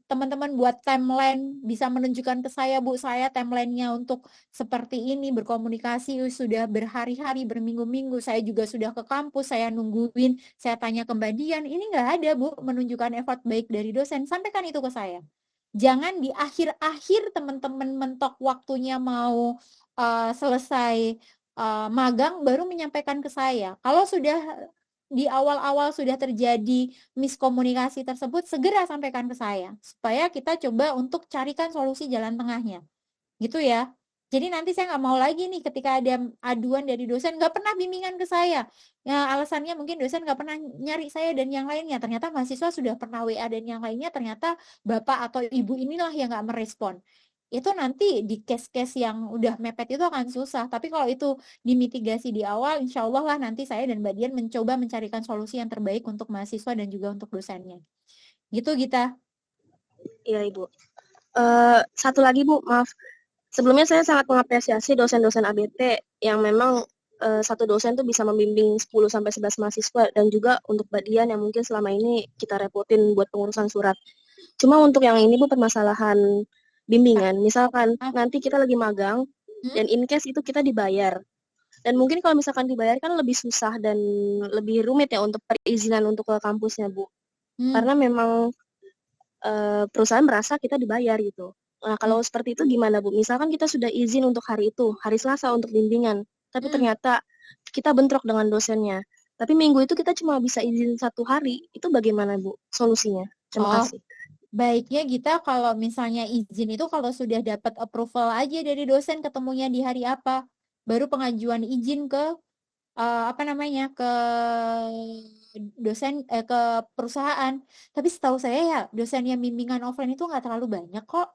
teman-teman buat timeline bisa menunjukkan ke saya, Bu, saya timelinenya untuk seperti ini, berkomunikasi sudah berhari-hari, berminggu-minggu, saya juga sudah ke kampus, saya nungguin, saya tanya ke Mbak Dian, ini nggak ada, Bu, menunjukkan effort baik dari dosen. Sampaikan itu ke saya. Jangan di akhir-akhir teman-teman mentok waktunya mau selesai magang baru menyampaikan ke saya. Kalau sudah di awal-awal sudah terjadi miskomunikasi tersebut, segera sampaikan ke saya supaya kita coba untuk carikan solusi jalan tengahnya. Gitu ya. Jadi nanti saya nggak mau lagi nih ketika ada aduan dari dosen nggak pernah bimbingan ke saya. Ya alasannya mungkin dosen nggak pernah nyari saya dan yang lainnya. Ternyata mahasiswa sudah pernah WA dan yang lainnya, ternyata bapak atau ibu inilah yang nggak merespon. Itu nanti di case-case yang udah mepet itu akan susah. Tapi kalau itu dimitigasi di awal, insya Allah lah nanti saya dan Mbak Dian mencoba mencarikan solusi yang terbaik untuk mahasiswa dan juga untuk dosennya. Gitu, Gita. Iya, Ibu. Satu lagi, Bu, maaf. Sebelumnya saya sangat mengapresiasi dosen-dosen ABT yang memang satu dosen tuh bisa membimbing 10-11 mahasiswa, dan juga untuk Mbak Dian yang mungkin selama ini kita repotin buat pengurusan surat. Cuma untuk yang ini, Bu, permasalahan bimbingan, misalkan nanti kita lagi magang dan in case itu kita dibayar. Dan mungkin kalau misalkan dibayar kan lebih susah dan lebih rumit ya untuk perizinan untuk ke kampusnya, Bu. Karena memang perusahaan merasa kita dibayar gitu. Nah, kalau seperti itu gimana, Bu? Misalkan kita sudah izin untuk hari itu, hari Selasa untuk bimbingan, tapi ternyata kita bentrok dengan dosennya. Tapi minggu itu kita cuma bisa izin 1 hari, itu bagaimana, Bu, solusinya? Terima kasih. baiknya kita kalau misalnya izin itu kalau sudah dapat approval aja dari dosen ketemunya di hari apa, baru pengajuan izin ke apa namanya ke dosen ke perusahaan. Tapi setahu saya ya dosen yang bimbingan offline itu nggak terlalu banyak kok.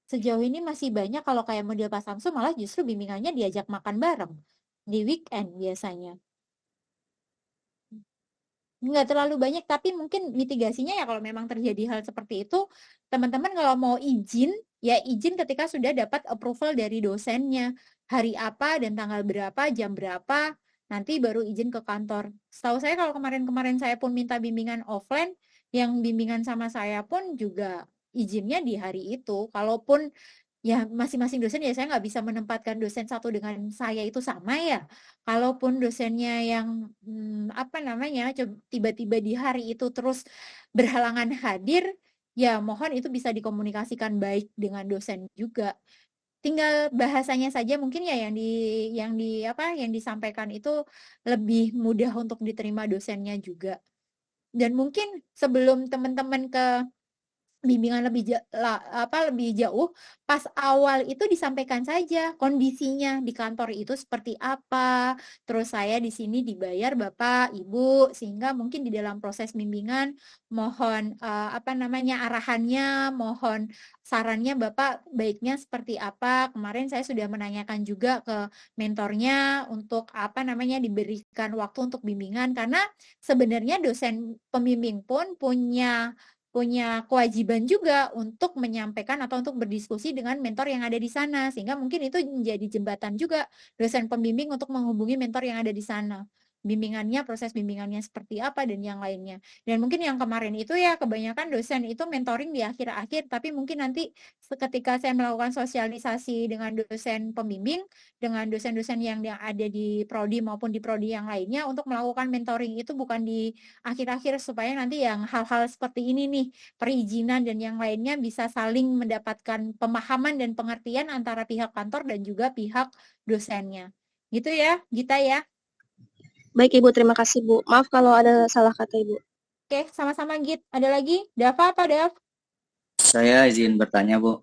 Sejauh ini masih banyak kalau kayak model Pak Samsu malah justru bimbingannya diajak makan bareng di weekend biasanya. Nggak terlalu banyak, tapi mungkin mitigasinya ya kalau memang terjadi hal seperti itu, teman-teman kalau mau izin, ya izin ketika sudah dapat approval dari dosennya. Hari apa dan tanggal berapa, jam berapa, nanti baru izin ke kantor. Setahu saya kalau kemarin-kemarin saya pun minta bimbingan offline, yang bimbingan sama saya pun juga izinnya di hari itu. Kalaupun ya masing-masing dosen ya saya nggak bisa menempatkan dosen satu dengan saya itu sama ya. Kalaupun dosennya yang apa namanya tiba-tiba di hari itu terus berhalangan hadir, ya mohon itu bisa dikomunikasikan baik dengan dosen juga. Tinggal bahasanya saja mungkin ya yang disampaikan itu lebih mudah untuk diterima dosennya juga. Dan mungkin sebelum teman-teman ke bimbingan lebih jauh pas awal itu disampaikan saja kondisinya di kantor itu seperti apa, terus saya di sini dibayar Bapak Ibu, sehingga mungkin di dalam proses bimbingan mohon apa namanya arahannya, mohon sarannya Bapak baiknya seperti apa. Kemarin saya sudah menanyakan juga ke mentornya untuk apa namanya diberikan waktu untuk bimbingan, karena sebenarnya dosen pembimbing pun punya kewajiban juga untuk menyampaikan atau untuk berdiskusi dengan mentor yang ada di sana, sehingga mungkin itu menjadi jembatan juga dosen pembimbing untuk menghubungi mentor yang ada di sana, bimbingannya, proses bimbingannya seperti apa dan yang lainnya. Dan mungkin yang kemarin itu ya kebanyakan dosen itu mentoring di akhir-akhir, tapi mungkin nanti ketika saya melakukan sosialisasi dengan dosen pembimbing, dengan dosen-dosen yang ada di prodi maupun di prodi yang lainnya untuk melakukan mentoring itu bukan di akhir-akhir, supaya nanti yang hal-hal seperti ini nih, perizinan dan yang lainnya bisa saling mendapatkan pemahaman dan pengertian antara pihak kantor dan juga pihak dosennya. Gitu ya, Gita ya. Baik Ibu, terima kasih Bu. Maaf kalau ada salah kata Ibu. Oke, sama-sama Git. Ada lagi? Dava apa Dav? Saya izin bertanya Bu.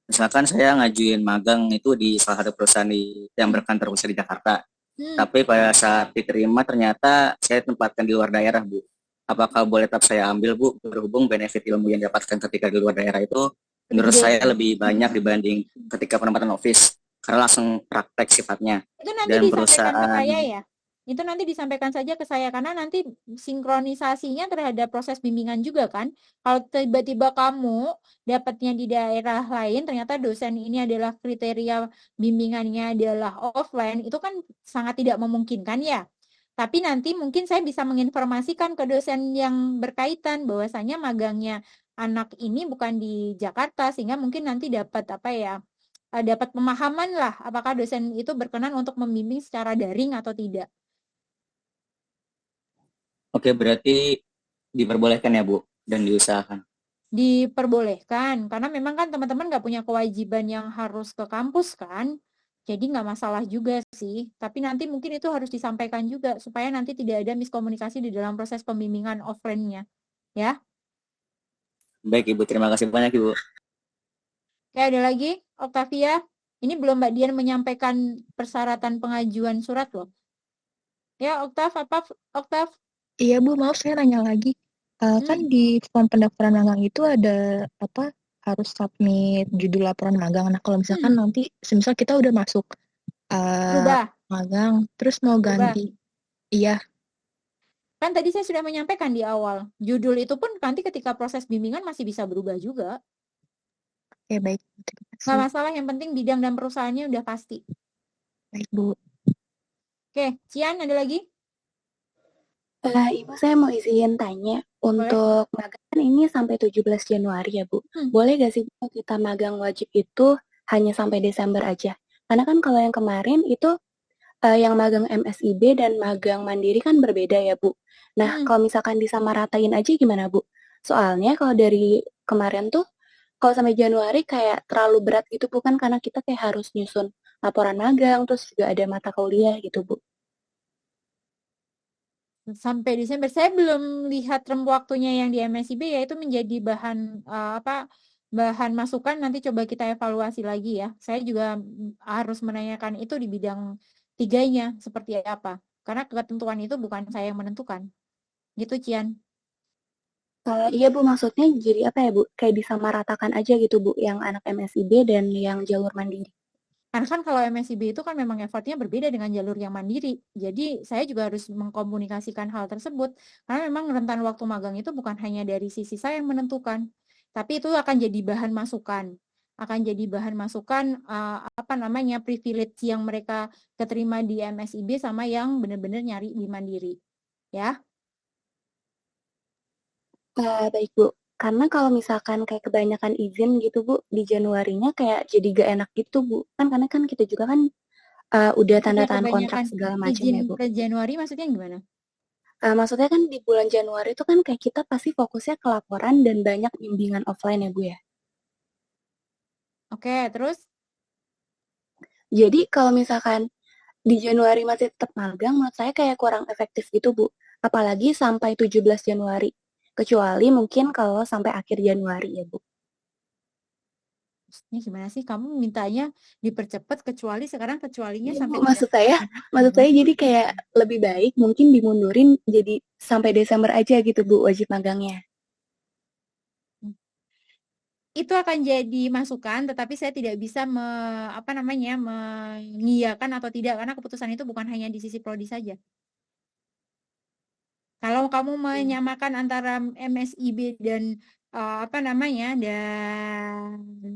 Misalkan saya ngajuin magang itu di salah satu perusahaan yang berkantor pusat di Jakarta. Tapi pada saat diterima ternyata saya tempatkan di luar daerah Bu. Apakah boleh tetap saya ambil Bu? Berhubung benefit ilmu yang didapatkan ketika di luar daerah itu menurut saya lebih banyak dibanding ketika penempatan office, karena langsung praktek sifatnya. Itu nanti Dan disampaikan ke saya ya. Itu nanti disampaikan saja ke saya, karena nanti sinkronisasinya terhadap proses bimbingan juga kan. Kalau tiba-tiba kamu dapatnya di daerah lain, ternyata dosen ini adalah kriteria bimbingannya adalah offline, itu kan sangat tidak memungkinkan ya. Tapi nanti mungkin saya bisa menginformasikan ke dosen yang berkaitan bahwasanya magangnya anak ini bukan di Jakarta, sehingga mungkin nanti dapat dapat pemahaman lah apakah dosen itu berkenan untuk membimbing secara daring atau tidak. Oke, berarti diperbolehkan ya Bu dan diusahakan. Diperbolehkan, karena memang kan teman-teman nggak punya kewajiban yang harus ke kampus kan, jadi nggak masalah juga sih. Tapi nanti mungkin itu harus disampaikan juga supaya nanti tidak ada miskomunikasi di dalam proses pembimbingan offline-nya, ya. Baik Ibu, terima kasih banyak Ibu. Oke, ada lagi, Octavia. Ini belum Mbak Dian menyampaikan persyaratan pengajuan surat loh. Ya, Oktav, apa Oktav? Iya Bu, maaf saya nanya lagi. Kan di form pendaftaran magang itu ada harus submit judul laporan magang. Nah kalau misalkan nanti, semisal kita udah masuk magang, terus mau ganti, iya. Kan tadi saya sudah menyampaikan di awal, judul itu pun nanti ketika proses bimbingan masih bisa berubah juga. Oke, baik. Nggak masalah, yang penting bidang dan perusahaannya udah pasti. Baik Bu. Oke, Cian ada lagi? Ibu, saya mau izin tanya, untuk magang kan ini sampai 17 Januari ya Bu. Boleh gak sih Bu kita magang wajib itu hanya sampai Desember aja? Karena kan kalau yang kemarin itu yang magang MSIB dan magang mandiri kan berbeda ya Bu. Nah kalau misalkan disamaratain aja gimana Bu? Soalnya kalau dari kemarin tuh kalau sampai Januari kayak terlalu berat gitu bukan, karena kita kayak harus nyusun laporan magang, terus juga ada mata kuliah gitu Bu. sampai Desember. Saya belum lihat rem waktunya yang di MSIB, ya itu menjadi bahan bahan masukan, nanti coba kita evaluasi lagi ya. Saya juga harus menanyakan itu di bidang tiganya seperti apa. Karena ketentuan itu bukan saya yang menentukan. Gitu, Cian. Iya Bu, maksudnya jadi apa ya Bu? Kayak disamaratakan aja gitu Bu, yang anak MSIB dan yang jalur mandiri. Karena kan kalau MSIB itu kan memang effortnya berbeda dengan jalur yang mandiri. Jadi saya juga harus mengkomunikasikan hal tersebut. Karena memang rentan waktu magang itu bukan hanya dari sisi saya yang menentukan. Tapi itu akan jadi bahan masukan. Akan jadi bahan masukan privilege yang mereka keterima di MSIB sama yang benar-benar nyari di mandiri. Ya. Baik Bu, karena kalau misalkan kayak kebanyakan izin gitu Bu, di Januarinya kayak jadi gak enak gitu Bu. Karena kan kita juga kan udah tanda tangan kontrak segala macam ya Bu. Izin ke Januari maksudnya gimana? Maksudnya kan di bulan Januari itu kan kayak kita pasti fokusnya ke laporan dan banyak bimbingan offline ya Bu ya. Oke, terus? Jadi kalau misalkan di Januari masih tetap magang, menurut saya kayak kurang efektif gitu Bu. Apalagi sampai 17 Januari. Kecuali mungkin kalau sampai akhir Januari ya Bu. Ini gimana sih? Kamu mintanya dipercepat, kecuali sekarang kecualinya Ya, sampai Bu, maksud saya jadi kayak lebih baik mungkin dimundurin jadi sampai Desember aja gitu Bu, wajib magangnya. Itu akan jadi masukan, tetapi saya tidak bisa mengiyakan atau tidak, karena keputusan itu bukan hanya di sisi prodi saja. Kalau kamu menyamakan antara MSIB dan dan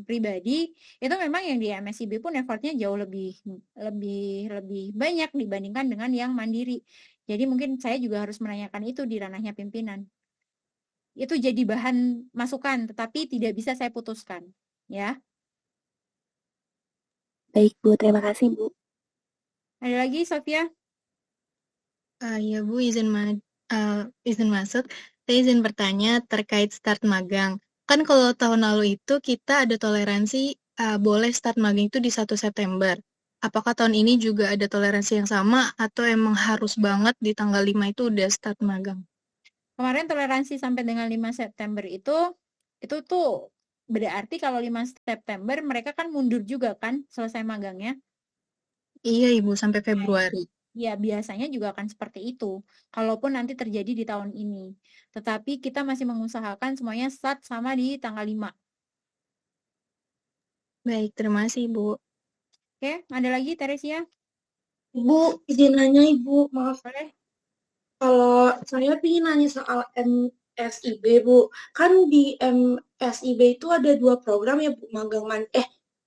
pribadi, itu memang yang di MSIB pun effortnya jauh lebih banyak dibandingkan dengan yang mandiri. Jadi mungkin saya juga harus menanyakan itu di ranahnya pimpinan. Itu jadi bahan masukan, tetapi tidak bisa saya putuskan, ya. Baik Bu, terima kasih Bu. Ada lagi, Sofia? Ya Bu, izin masuk. Saya izin bertanya terkait start magang. Kan kalau tahun lalu itu kita ada toleransi boleh start magang itu di 1 September. Apakah tahun ini juga ada toleransi yang sama atau emang harus banget di tanggal 5 itu udah start magang? Kemarin toleransi sampai dengan 5 September itu tuh berarti kalau 5 September mereka kan mundur juga kan selesai magangnya. Iya Ibu, sampai Februari. Ya, biasanya juga akan seperti itu. Kalaupun nanti terjadi di tahun ini. Tetapi kita masih mengusahakan semuanya start sama di tanggal 5. Baik, terima kasih Bu. Oke, ada lagi Teresia? Ibu, izin nanya Ibu, maaf. Boleh. Kalau saya ingin nanya soal MSIB, Bu. Kan di MSIB itu ada 2 program ya, Bu.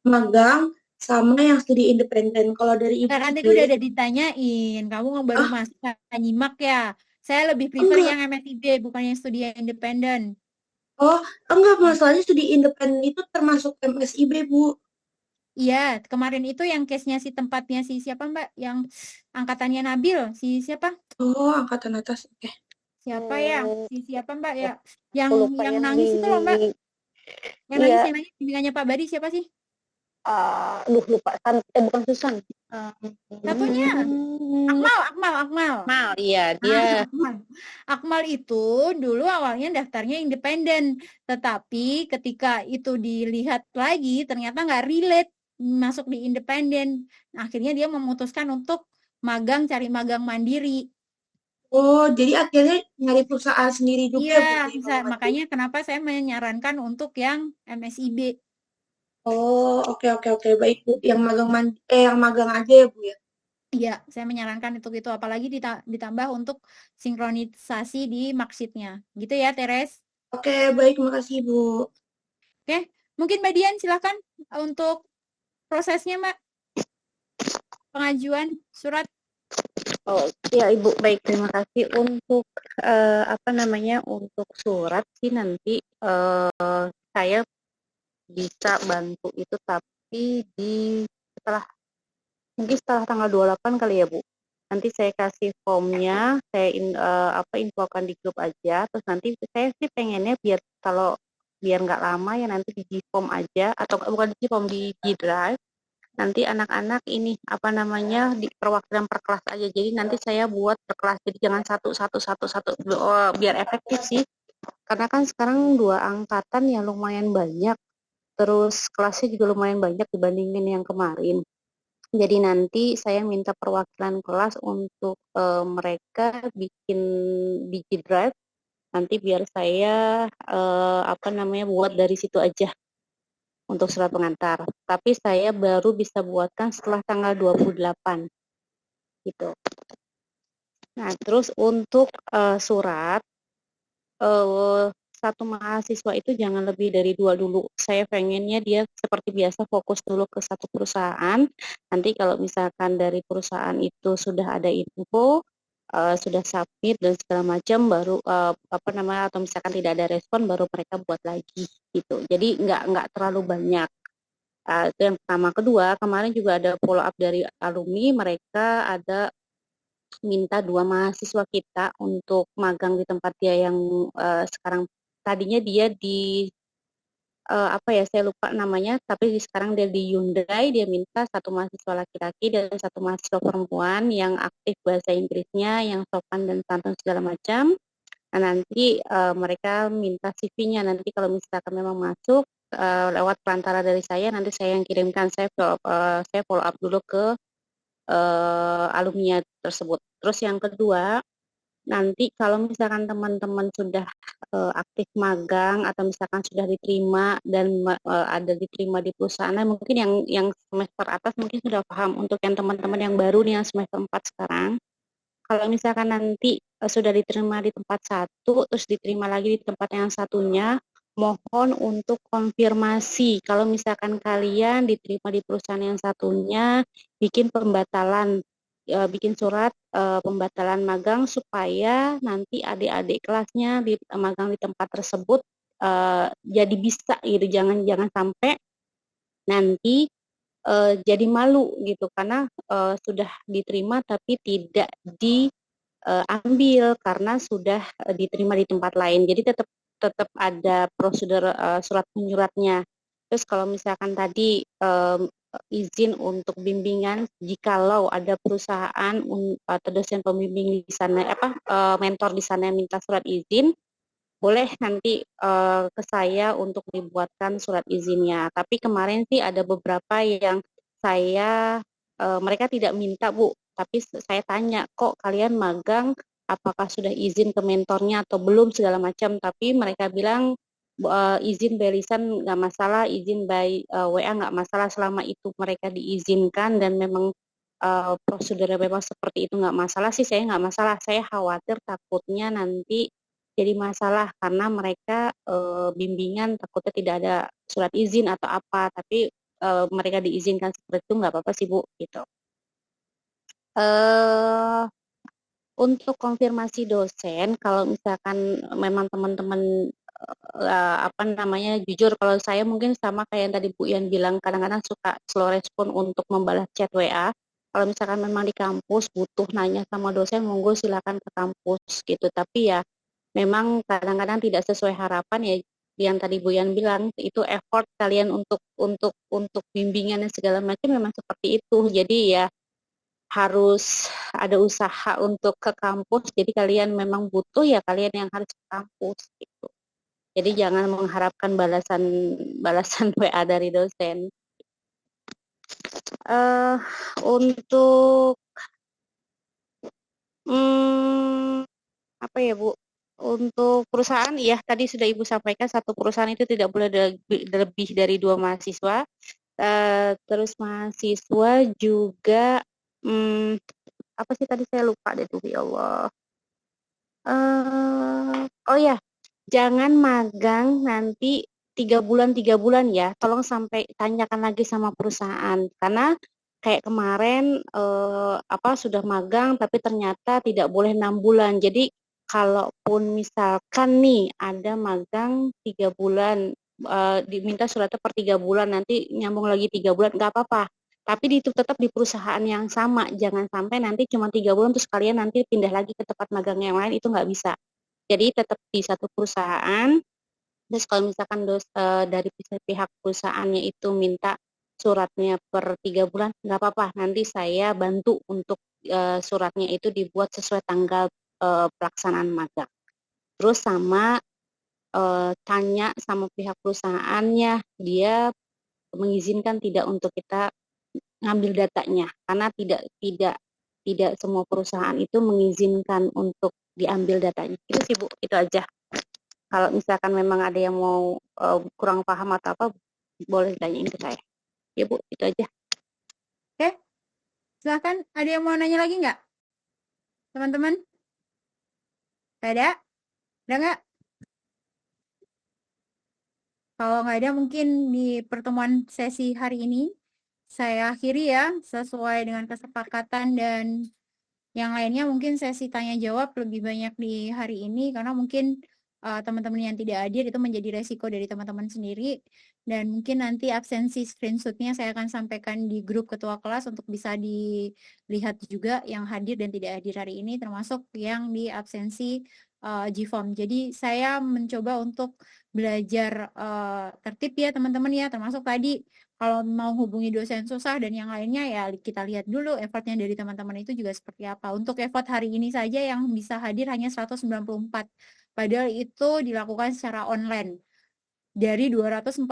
Magang sama yang studi independen. Kalau dari Ibu Nanti udah ada ditanyain. Kamu baru masuk nyimak ya. Saya lebih prefer yang MSIB, bukan yang studi independen. Oh, enggak, masalahnya studi independen itu termasuk MSIB, Bu. Iya, kemarin itu yang case-nya si tempatnya si siapa Mbak? Yang angkatannya Nabil, si siapa? Oh, angkatan atas. Oke. Siapa ya? Si siapa Mbak ya? Yang nangis itu loh Mbak. Yang nangis yang nangis bimbingannya Pak Badi siapa sih? Lupa. Bukan Susan. Satunya Akmal. Iya, dia. Akmal itu dulu awalnya daftarnya independen, tetapi ketika itu dilihat lagi ternyata nggak relate masuk di independen. Akhirnya dia memutuskan untuk cari magang mandiri. Oh, jadi akhirnya nyari perusahaan sendiri juga. Iya, makanya kenapa saya menyarankan untuk yang MSIB. Oh, oke, baik Bu. Yang magang aja ya Bu ya. Iya, saya menyarankan untuk itu, apalagi ditambah untuk sinkronisasi di marksheet-nya. Gitu ya, Teres? Oke, baik, makasih Bu. Oke, mungkin Mbak Dian silakan untuk prosesnya, Mbak. Pengajuan surat. Oh, ya Ibu, baik, terima kasih untuk untuk surat sih nanti saya bisa bantu itu, tapi mungkin setelah tanggal 28 kali ya Bu. Nanti saya kasih formnya, saya infokan di grup aja, terus nanti saya sih pengennya biar nggak lama ya nanti di G-form aja, atau bukan di G-form, di G-drive, nanti anak-anak ini apa namanya di perwakilan per kelas aja. Jadi nanti saya buat per kelas. Jadi jangan satu, biar efektif sih. Karena kan sekarang 2 angkatan ya lumayan banyak. Terus kelasnya juga lumayan banyak dibandingin yang kemarin. Jadi nanti saya minta perwakilan kelas untuk mereka bikin DigiDrive. Nanti biar saya buat dari situ aja untuk surat pengantar. Tapi saya baru bisa buatkan setelah tanggal 28 gitu. Nah, terus untuk surat satu mahasiswa itu jangan lebih dari 2 dulu. Saya pengennya dia seperti biasa fokus dulu ke satu perusahaan. Nanti kalau misalkan dari perusahaan itu sudah ada info, sudah submit dan segala macam, baru atau misalkan tidak ada respon, baru mereka buat lagi gitu. Jadi nggak terlalu banyak. Itu yang pertama. Kedua, kemarin juga ada follow up dari alumni, mereka ada minta 2 mahasiswa kita untuk magang di tempat dia yang sekarang. Tadinya dia di saya lupa namanya, tapi sekarang dia di Hyundai. Dia minta 1 mahasiswa laki-laki dan 1 mahasiswa perempuan yang aktif bahasa Inggrisnya, yang sopan dan santun segala macam. Nah, nanti mereka minta CV-nya. Nanti kalau misalkan memang masuk lewat perantara dari saya, nanti saya yang kirimkan. Saya follow up dulu ke alumni tersebut. Terus yang kedua, nanti kalau misalkan teman-teman sudah aktif magang atau misalkan sudah diterima dan ada diterima di perusahaan, mungkin yang semester atas mungkin sudah paham. Untuk yang teman-teman yang baru nih yang semester 4 sekarang, kalau misalkan nanti sudah diterima di tempat satu, terus diterima lagi di tempat yang satunya, mohon untuk konfirmasi. Kalau misalkan kalian diterima di perusahaan yang satunya, bikin pembatalan, bikin surat pembatalan magang supaya nanti adik-adik kelasnya di magang di tempat tersebut jadi bisa gitu. Jangan sampai nanti jadi malu gitu karena sudah diterima tapi tidak diambil karena sudah diterima di tempat lain. Jadi tetap ada prosedur surat menyuratnya. Terus kalau misalkan tadi izin untuk bimbingan, jikalau ada perusahaan atau dosen pembimbing di sana, mentor di sana yang minta surat izin, boleh nanti ke saya untuk dibuatkan surat izinnya. Tapi kemarin sih ada beberapa yang mereka tidak minta, Bu. Tapi saya tanya, kok kalian magang, apakah sudah izin ke mentornya atau belum segala macam. Tapi mereka bilang izin by lisan nggak masalah, izin by WA nggak masalah selama itu mereka diizinkan dan memang prosedurnya memang seperti itu nggak masalah sih. Saya nggak masalah. Saya khawatir takutnya nanti jadi masalah karena mereka bimbingan takutnya tidak ada surat izin atau apa, tapi mereka diizinkan seperti itu nggak apa-apa sih, Bu, gitu. Untuk konfirmasi dosen, kalau misalkan memang teman-teman jujur, kalau saya mungkin sama kayak yang tadi Bu Ian bilang, kadang-kadang suka slow respon untuk membalas chat WA. Kalau misalkan memang di kampus butuh nanya sama dosen, monggo silakan ke kampus gitu. Tapi ya memang kadang-kadang tidak sesuai harapan ya, yang tadi Bu Ian bilang itu effort kalian untuk bimbingan dan segala macam memang seperti itu. Jadi ya harus ada usaha untuk ke kampus. Jadi kalian memang butuh ya kalian yang harus ke kampus gitu. Jadi jangan mengharapkan balasan WA dari dosen. Untuk apa ya, Bu? Untuk perusahaan, ya tadi sudah Ibu sampaikan, satu perusahaan itu tidak boleh lebih dari 2 mahasiswa. Terus mahasiswa juga apa sih tadi saya lupa deh tuh, ya Allah. Oh ya, jangan magang nanti 3 bulan ya. Tolong sampai tanyakan lagi sama perusahaan karena kayak kemarin sudah magang tapi ternyata tidak boleh 6 bulan. Jadi kalaupun misalkan nih ada magang 3 bulan, diminta suratnya per 3 bulan, nanti nyambung lagi 3 bulan, nggak apa-apa. Tapi tetap di perusahaan yang sama, jangan sampai nanti cuma 3 bulan terus kalian nanti pindah lagi ke tempat magang yang lain, itu nggak bisa. Jadi tetap di satu perusahaan. Terus kalau misalkan dari pihak perusahaannya itu minta suratnya per 3 bulan, nggak apa-apa. Nanti saya bantu untuk suratnya itu dibuat sesuai tanggal pelaksanaan magang. Terus sama tanya sama pihak perusahaannya, dia mengizinkan tidak untuk kita ngambil datanya, karena tidak semua perusahaan itu mengizinkan untuk diambil datanya. Itu sih Bu, itu aja. Kalau misalkan memang ada yang mau kurang paham atau apa, boleh tanyain ke saya. Ya Bu, itu aja. Oke, silahkan. Ada yang mau nanya lagi nggak? Teman-teman? Ada? Ada nggak? Kalau nggak ada, mungkin di pertemuan sesi hari ini saya akhiri ya, sesuai dengan kesepakatan, dan yang lainnya mungkin sesi tanya jawab lebih banyak di hari ini, karena mungkin teman-teman yang tidak hadir itu menjadi resiko dari teman-teman sendiri, dan mungkin nanti absensi screenshotnya saya akan sampaikan di grup ketua kelas untuk bisa dilihat juga yang hadir dan tidak hadir hari ini, termasuk yang di absensi GFOM. Jadi saya mencoba untuk belajar tertib ya teman-teman ya, termasuk tadi kalau mau hubungi dosen susah dan yang lainnya ya kita lihat dulu effortnya dari teman-teman itu juga seperti apa. Untuk effort hari ini saja yang bisa hadir hanya 194, padahal itu dilakukan secara online. Dari 240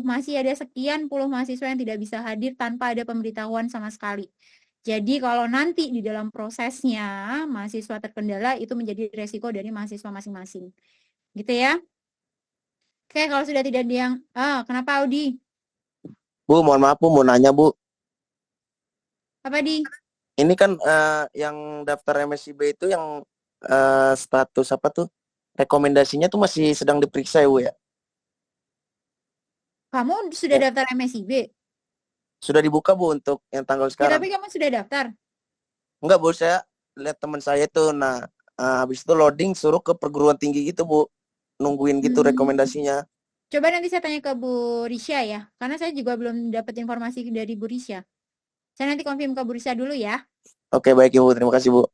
masih ada sekian puluh mahasiswa yang tidak bisa hadir tanpa ada pemberitahuan sama sekali. Jadi kalau nanti di dalam prosesnya mahasiswa terkendala, itu menjadi resiko dari mahasiswa masing-masing. Gitu ya. Oke, kalau sudah tidak ada yang... kenapa Audi? Bu, mohon maaf Bu, mau nanya Bu. Apa Di? Ini kan yang daftar MSIB itu yang status apa tuh? Rekomendasinya tuh masih sedang diperiksa ya Bu ya? Kamu sudah daftar MSIB? Sudah dibuka Bu untuk yang tanggal Ya, sekarang. tapi kamu sudah daftar? Enggak Bu, saya lihat teman saya itu. Nah, habis itu loading suruh ke perguruan tinggi gitu Bu. Nungguin gitu rekomendasinya. Coba nanti saya tanya ke Bu Risha ya, karena saya juga belum dapat informasi dari Bu Risha. Saya nanti konfirm ke Bu Risha dulu ya. Oke, baik Ibu. Terima kasih Bu.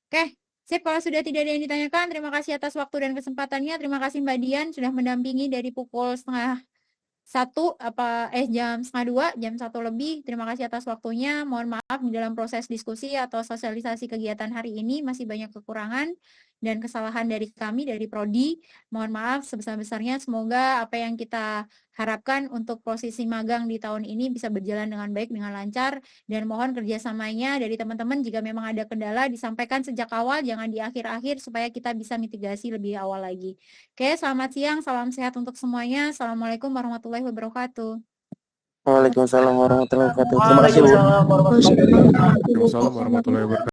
Oke, sip. Kalau sudah tidak ada yang ditanyakan, terima kasih atas waktu dan kesempatannya. Terima kasih Mbak Dian sudah mendampingi dari pukul jam 1:30, jam 1 lebih. Terima kasih atas waktunya. Mohon maaf di dalam proses diskusi atau sosialisasi kegiatan hari ini masih banyak kekurangan dan kesalahan dari kami, dari Prodi. Mohon maaf sebesar-besarnya. Semoga apa yang kita harapkan untuk posisi magang di tahun ini bisa berjalan dengan baik, dengan lancar. Dan mohon kerjasamanya dari teman-teman, jika memang ada kendala disampaikan sejak awal, jangan di akhir-akhir, supaya kita bisa mitigasi lebih awal lagi. Oke, selamat siang, salam sehat untuk semuanya. Assalamualaikum warahmatullahi wabarakatuh. Waalaikumsalam warahmatullahi wabarakatuh. Terima kasih Bu. Waalaikumsalam warahmatullahi wabarakatuh.